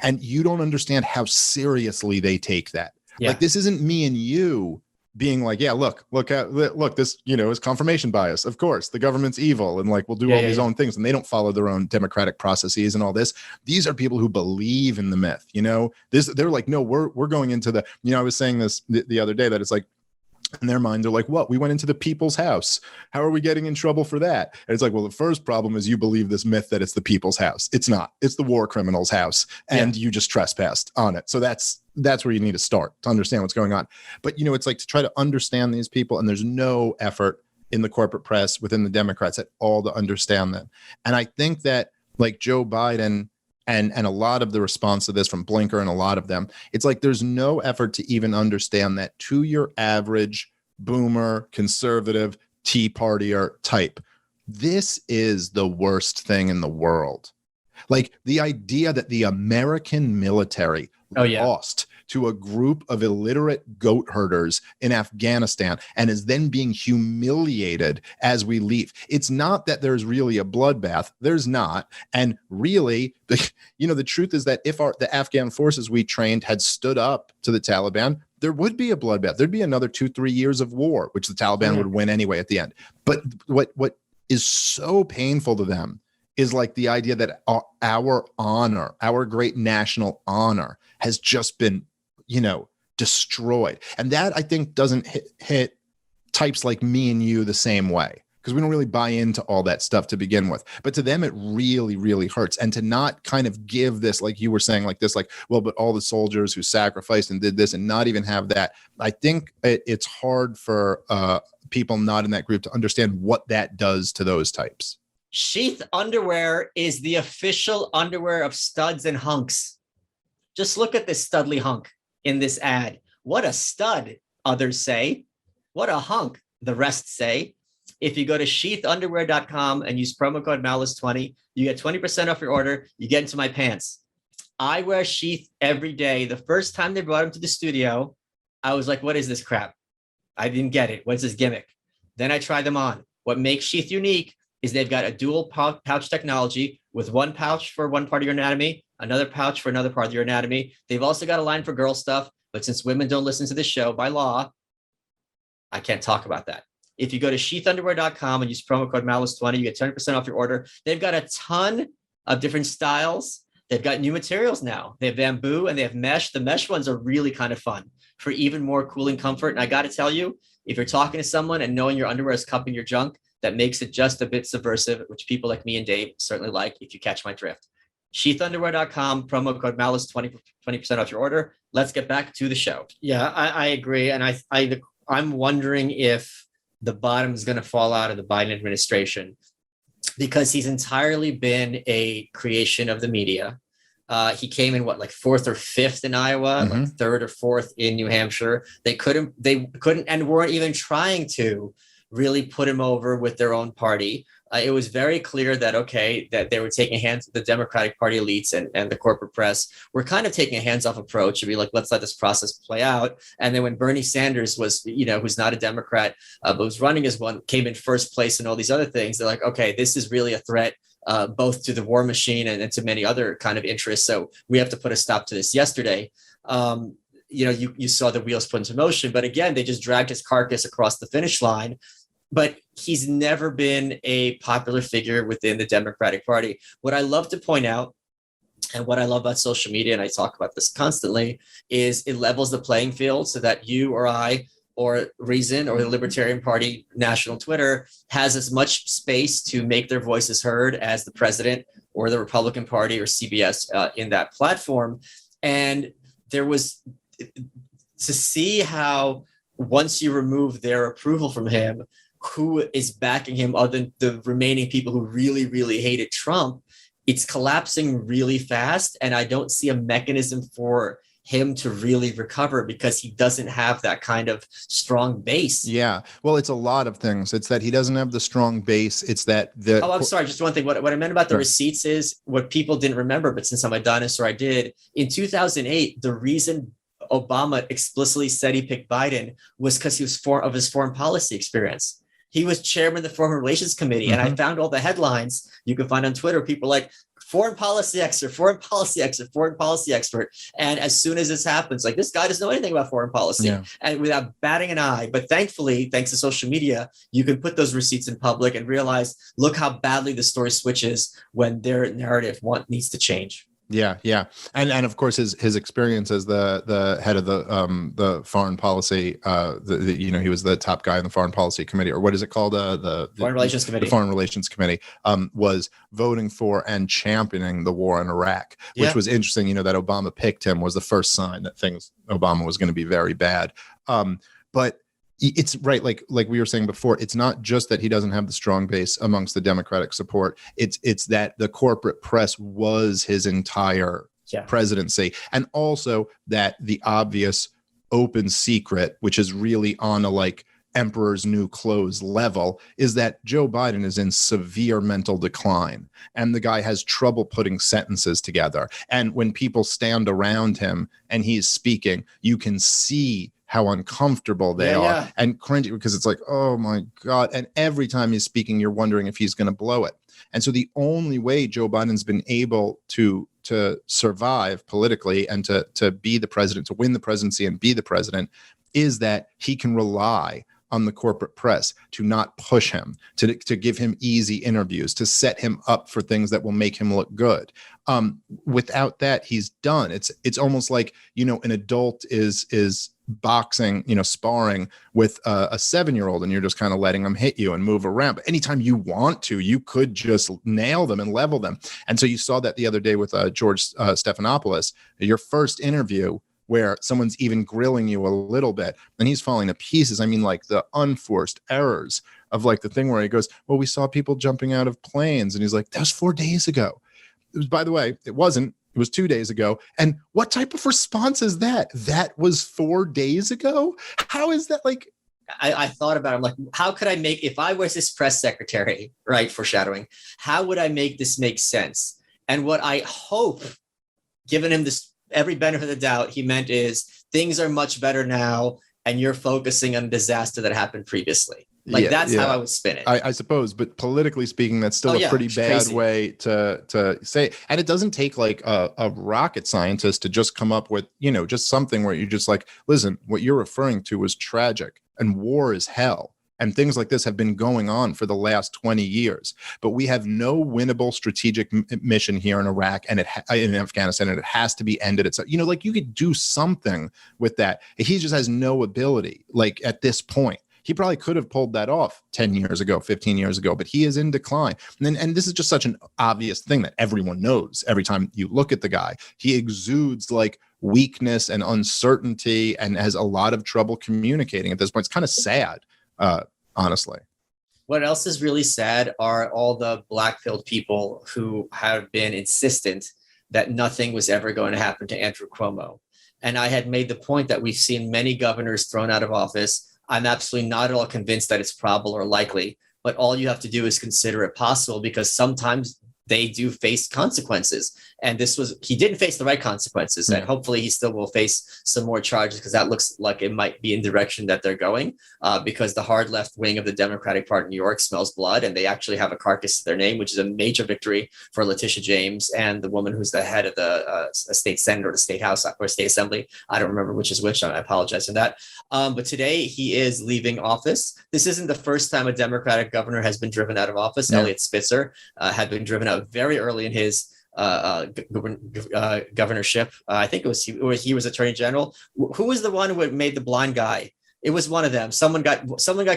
And you don't understand how seriously they take that. Yeah. Like this isn't me and you being like, yeah, look, this, is confirmation bias. Of course, the government's evil and like, we'll do all these own things, and they don't follow their own democratic processes and all this. These are people who believe in the myth, they're like, no, we're going into the, I was saying this the other day that it's like, in their mind, they're like, what? We went into the people's house. How are we getting in trouble for that? And it's like, well, the first problem is you believe this myth that it's the people's house. It's not. It's the war criminal's house, and you just trespassed on it. So that's where you need to start to understand what's going on. But, it's like to try to understand these people, and there's no effort in the corporate press, within the Democrats at all to understand them. And I think that like Joe Biden and a lot of the response to this from Blinker and a lot of them, it's like there's no effort to even understand that to your average boomer, conservative, Tea Partier type, this is the worst thing in the world. Like the idea that the American military lost to a group of illiterate goat herders in Afghanistan and is then being humiliated as we leave. It's not that there's really a bloodbath. There's not. And really, the truth is that if the Afghan forces we trained had stood up to the Taliban, there would be a bloodbath. There'd be another 2-3 years of war, which the Taliban would win anyway at the end. But what is so painful to them is like the idea that our honor, our great national honor, has just been, destroyed. And that I think doesn't hit types like me and you the same way, because we don't really buy into all that stuff to begin with. But to them, it really, really hurts. And to not kind of give this, like you were saying, like this, like, well, but all the soldiers who sacrificed and did this and not even have that, I think it's hard for people not in that group to understand what that does to those types. Sheath underwear is the official underwear of studs and hunks. Just look at this studly hunk in this ad. What a stud, others say. What a hunk, the rest say. If you go to sheathunderwear.com and use promo code Malice20, you get 20% off your order. You get into my pants. I wear Sheath every day. The first time they brought him to the studio, I was like, what is this crap? I didn't get it. What's this gimmick? Then I tried them on. What makes Sheath unique is they've got a dual pouch technology with one pouch for one part of your anatomy, another pouch for another part of your anatomy. They've also got a line for girl stuff, but since women don't listen to this show by law, I can't talk about that. If you go to sheathunderwear.com and use promo code Malice20, you get 20% off your order. They've got a ton of different styles. They've got new materials now. They have bamboo and they have mesh. The mesh ones are really kind of fun for even more cooling comfort. And I got to tell you, if you're talking to someone and knowing your underwear is cupping your junk, that makes it just a bit subversive, which people like me and Dave certainly like, if you catch my drift. Sheathunderwear.com, promo code Malice20, 20% off your order. Let's get back to the show. Yeah, I agree. And I'm wondering if the bottom is going to fall out of the Biden administration, because he's entirely been a creation of the media. He came in fourth or fifth in Iowa, like third or fourth in New Hampshire. They couldn't and weren't even trying to really put him over with their own party. It was very clear that they were taking hands, the Democratic Party elites and the corporate press were kind of taking a hands-off approach to be like, let's let this process play out. And then when Bernie Sanders was, who's not a Democrat, but was running as one, came in first place and all these other things, they're like, okay, this is really a threat both to the war machine and to many other kind of interests. So we have to put a stop to this. Yesterday, you saw the wheels put into motion, but again, they just dragged his carcass across the finish line. But he's never been a popular figure within the Democratic Party. What I love to point out, and what I love about social media, and I talk about this constantly, is it levels the playing field so that you or I or Reason or the Libertarian Party national Twitter has as much space to make their voices heard as the president or the Republican Party or CBS in that platform. And there was to see how once you remove their approval from him, who is backing him other than the remaining people who really, really hated Trump, it's collapsing really fast. And I don't see a mechanism for him to really recover because he doesn't have that kind of strong base. Yeah. Well, it's a lot of things. It's that he doesn't have the strong base. It's that Oh, I'm sorry. Just one thing. What I meant about the receipts is what people didn't remember, but since I'm a dinosaur, I did. In 2008, the reason Obama explicitly said he picked Biden was because he was of his foreign policy experience. He was chairman of the Foreign Relations Committee. And I found all the headlines you can find on Twitter, people like foreign policy expert, foreign policy expert, foreign policy expert. And as soon as this happens, like this guy doesn't know anything about foreign policy and without batting an eye. But thankfully, thanks to social media, you can put those receipts in public and realize, look how badly the story switches when their narrative needs to change. Yeah, yeah, and of course his experience as the head of the foreign policy, he was the top guy in the foreign policy committee, or what is it called, the Foreign Relations Committee. The Foreign Relations Committee was voting for and championing the war in Iraq, which was interesting. That Obama picked him was the first sign that Obama was going to be very bad. But it's right, like we were saying before, it's not just that he doesn't have the strong base amongst the Democratic support. It's that the corporate press was his entire presidency, and also that the obvious open secret, which is really on a like emperor's new clothes level, is that Joe Biden is in severe mental decline and the guy has trouble putting sentences together. And when people stand around him and he's speaking, you can see how uncomfortable they are and cringy, because it's like, oh my God. And every time he's speaking, you're wondering if he's going to blow it. And so the only way Joe Biden's been able to survive politically and to be the president, to win the presidency and be the president, is that he can rely on the corporate press to not push him, to give him easy interviews, to set him up for things that will make him look good. Without that, he's done. It's almost like, an adult is boxing, sparring with a 7-year-old, and you're just kind of letting them hit you and move around. But anytime you want to, you could just nail them and level them. And so you saw that the other day with George Stephanopoulos, your first interview, where someone's even grilling you a little bit and he's falling to pieces. I mean, like the unforced errors of like the thing where he goes, well, we saw people jumping out of planes. And he's like, that was 4 days ago. It was, by the way, it wasn't. It was 2 days ago. And what type of response is that? That was 4 days ago? How is that like? I thought about it. I'm like, how could I make, if I was this press secretary, right, foreshadowing, how would I make this make sense? And what I hope, given him this every benefit of the doubt, he meant is things are much better now and you're focusing on a disaster that happened previously. Like that's how I would spin it. I suppose, but politically speaking, that's still a pretty bad way to say. And it doesn't take like a rocket scientist to just come up with, just something where you're just like, listen, what you're referring to is tragic and war is hell. And things like this have been going on for the last 20 years. But we have no winnable strategic mission here in Iraq and in Afghanistan, and it has to be ended. It's like you could do something with that. He just has no ability. Like at this point, he probably could have pulled that off 10 years ago, 15 years ago, but he is in decline. And this is just such an obvious thing that everyone knows. Every time you look at the guy, he exudes like weakness and uncertainty and has a lot of trouble communicating at this point. It's kind of sad. Honestly. What else is really sad are all the black-pilled people who have been insistent that nothing was ever going to happen to Andrew Cuomo. And I had made the point that we've seen many governors thrown out of office. I'm absolutely not at all convinced that it's probable or likely, but all you have to do is consider it possible, because sometimes they do face consequences. And he didn't face the right consequences. And hopefully he still will face some more charges, because that looks like it might be in the direction that they're going, because the hard left wing of the Democratic Party in New York smells blood, and they actually have a carcass to their name, which is a major victory for Letitia James and the woman who's the head of the state Senate or the state house or state assembly. I don't remember which is which. I apologize for that. But today he is leaving office. This isn't the first time a Democratic governor has been driven out of office. Eliot Spitzer had been driven out very early in his governorship. I think it was he was attorney general. Who was the one who made the blind guy It was one of them. Someone got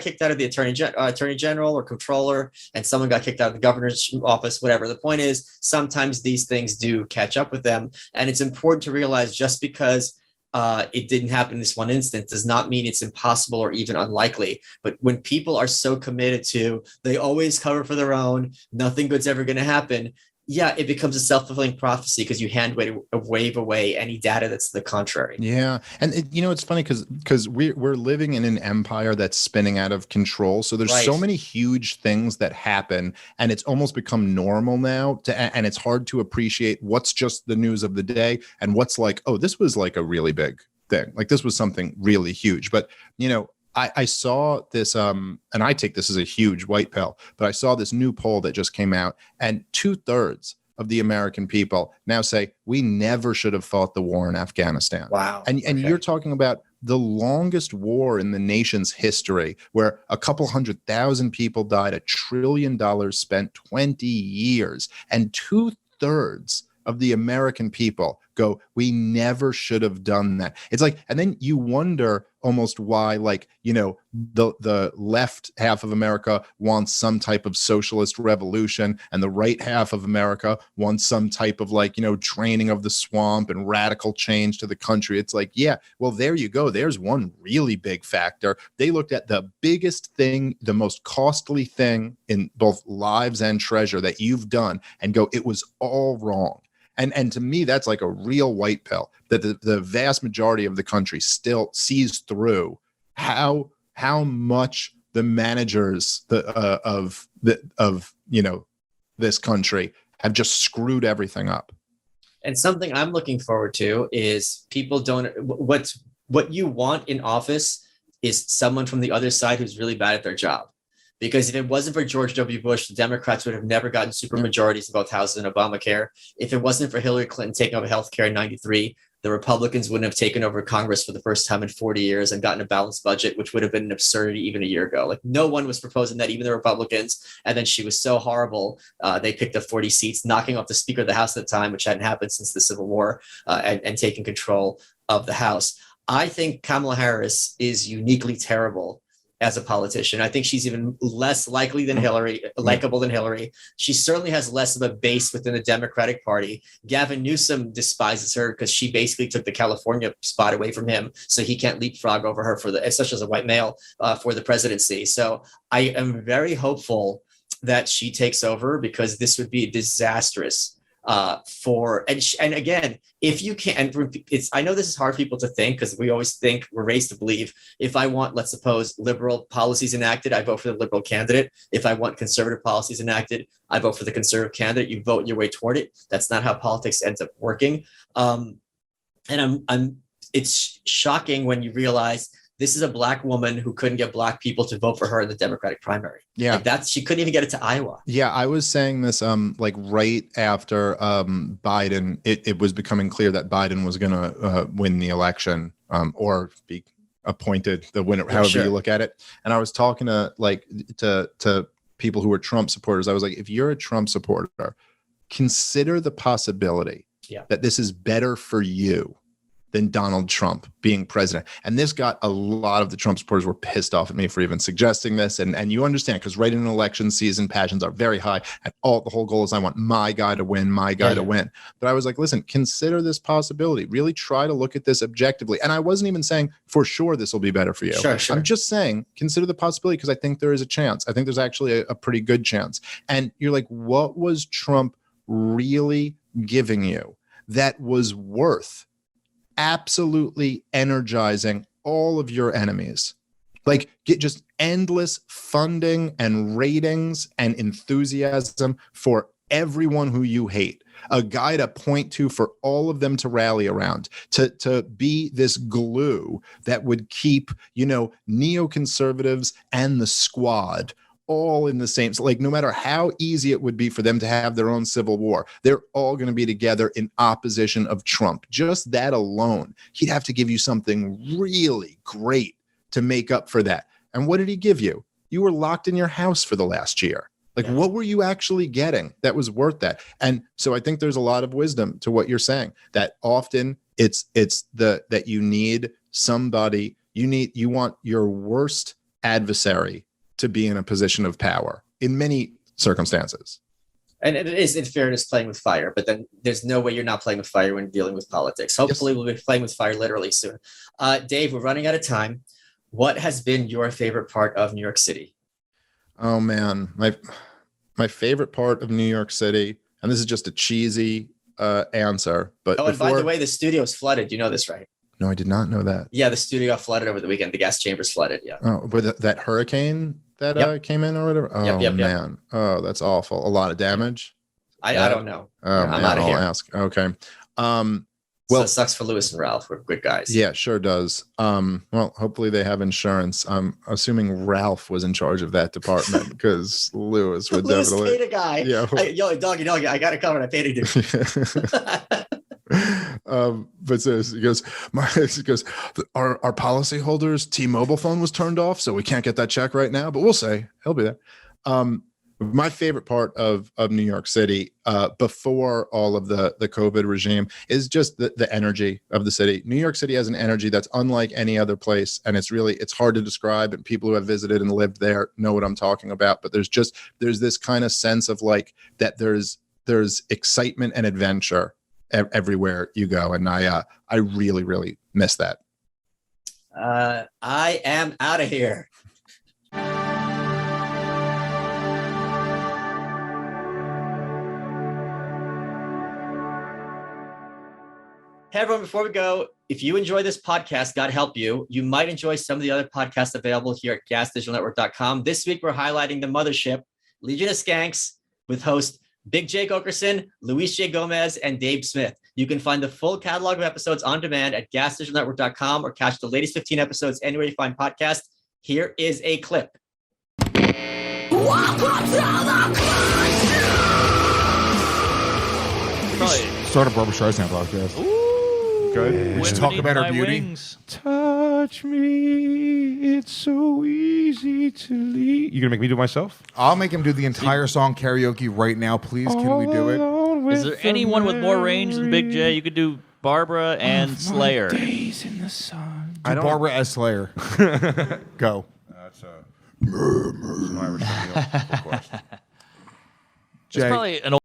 kicked out of the attorney general or controller, and someone got kicked out of the governor's office, whatever. The point is, sometimes these things do catch up with them. And it's important to realize just because it didn't happen in this one instance does not mean it's impossible or even unlikely. But when people are so committed to, they always cover for their own, nothing good's ever going to happen. Yeah, it becomes a self-fulfilling prophecy because you wave away any data that's the contrary. Yeah. And it's funny because we're living in an empire that's spinning out of control. So there's so many huge things that happen, and it's almost become normal now and it's hard to appreciate what's just the news of the day and what's like, oh, this was like a really big thing. Like this was something really huge. But, I saw this, and I take this as a huge white pill, but I saw this new poll that just came out, and 2/3 of the American people now say we never should have fought the war in Afghanistan. Wow. And you're talking about the longest war in the nation's history, where a couple 100,000 people died, $1 trillion spent, 20 years, and 2/3 of the American people go, we never should have done that. It's like, and then you wonder almost why, like, the left half of America wants some type of socialist revolution, and the right half of America wants some type of draining of the swamp and radical change to the country. It's like, yeah, well, there you go. There's one really big factor. They looked at the biggest thing, the most costly thing in both lives and treasure that you've done, and go, it was all wrong. And to me, that's like a real white pill that the vast majority of the country still sees through how much the managers of this country have just screwed everything up. And something I'm looking forward to is people what you want in office is someone from the other side who's really bad at their job. Because if it wasn't for George W. Bush, the Democrats would have never gotten supermajorities in both houses in Obamacare. If it wasn't for Hillary Clinton taking over healthcare in 93, the Republicans wouldn't have taken over Congress for the first time in 40 years and gotten a balanced budget, which would have been an absurdity even a year ago. Like, no one was proposing that, even the Republicans. And then she was so horrible, they picked up 40 seats, knocking off the Speaker of the House at the time, which hadn't happened since the Civil War, and taking control of the House. I think Kamala Harris is uniquely terrible as a politician. I think she's even less likely than Hillary, likable than Hillary. She certainly has less of a base within the Democratic Party. Gavin Newsom despises her because she basically took the California spot away from him, so he can't leapfrog over her especially as a white male, for the presidency. So I am very hopeful that she takes over, because this would be disastrous and again, if you can, I know this is hard for people to think, because we always think, we're raised to believe, if I want, let's suppose, liberal policies enacted, I vote for the liberal candidate. If I want conservative policies enacted, I vote for the conservative candidate. You vote your way toward it. That's not how politics ends up working. It's shocking when you realize this is a Black woman who couldn't get Black people to vote for her in the Democratic primary. Yeah. She couldn't even get it to Iowa. Yeah. I was saying this, like right after Biden, it was becoming clear that Biden was going to win the election, or be appointed the winner, however you look at it. And I was talking to people who were Trump supporters. I was like, if you're a Trump supporter, consider the possibility that this is better for you than Donald Trump being president. And this got a lot of the Trump supporters were pissed off at me for even suggesting this. And you understand, because right in an election season, passions are very high. And the whole goal is, I want my guy to win, to win. But I was like, listen, consider this possibility. Really try to look at this objectively. And I wasn't even saying for sure this will be better for you. Sure. I'm just saying, consider the possibility, because I think there is a chance. I think there's actually a pretty good chance. And you're like, what was Trump really giving you that was worth absolutely energizing all of your enemies? Like, get just endless funding and ratings and enthusiasm for everyone who you hate. A guy to point to for all of them to rally around, to be this glue that would keep, neoconservatives and the squad all in the same, so like, no matter how easy it would be for them to have their own civil war, they're all going to be together in opposition of Trump. Just that alone, he'd have to give you something really great to make up for that. And what did he give you? You were locked in your house for the last year. Like, what were you actually getting that was worth that? And so I think there's a lot of wisdom to what you're saying, that often it's that you need somebody, You want your worst adversary to be in a position of power in many circumstances. And it is, in fairness, playing with fire, but then there's no way you're not playing with fire when dealing with politics. Hopefully, We'll be playing with fire literally soon. Dave, we're running out of time. What has been your favorite part of New York City? Oh man, my favorite part of New York City, and this is just a cheesy answer, but and by the way, the studio is flooded. You know this, right? No, I did not know that. Yeah, the studio got flooded over the weekend. The gas chamber's flooded. Yeah. Oh, with that hurricane that came in or whatever. Oh man. Oh, that's awful. A lot of damage. I don't know. Oh, I'm out of here. I'll ask. Okay. Well, it sucks for Lewis and Ralph. We're good guys. Yeah, sure does. Well, hopefully they have insurance. I'm assuming Ralph was in charge of that department because Lewis would Lewis definitely. paid a guy. Yeah. Yo, doggy, I got it covered. I paid a dude. But so he goes, our policyholders T-Mobile phone was turned off, so we can't get that check right now, but we'll say he'll be there. My favorite part of New York City before all of the COVID regime is just the energy of the city. New York City has an energy that's unlike any other place, and it's hard to describe, and people who have visited and lived there know what I'm talking about. But there's this kind of sense of like that there's excitement and adventure everywhere you go, and I really, really miss that. I am out of here. Hey everyone, before we go, if you enjoy this podcast, God help you, you might enjoy some of the other podcasts available here at gasdigitalnetwork.com. This week, we're highlighting the mothership, Legion of Skanks, with host Big J. Okerson, Luis J. Gomez, and Dave Smith. You can find the full catalog of episodes on demand at gasdigitalnetwork.com or catch the latest 15 episodes anywhere you find podcasts. Here is a clip. Start a Barbra Streisand podcast. Ooh, good. Just talk about her beauty. Wings. Touch me, it's so easy to leave. You gonna make me do it myself? I'll make him do the entire song karaoke right now, please. Can we do it? Is there anyone with more range than Big J? You could do Barbara and Slayer. Days in the sun. Do Barbara as Slayer. Go. That's an Irish request. It's probably an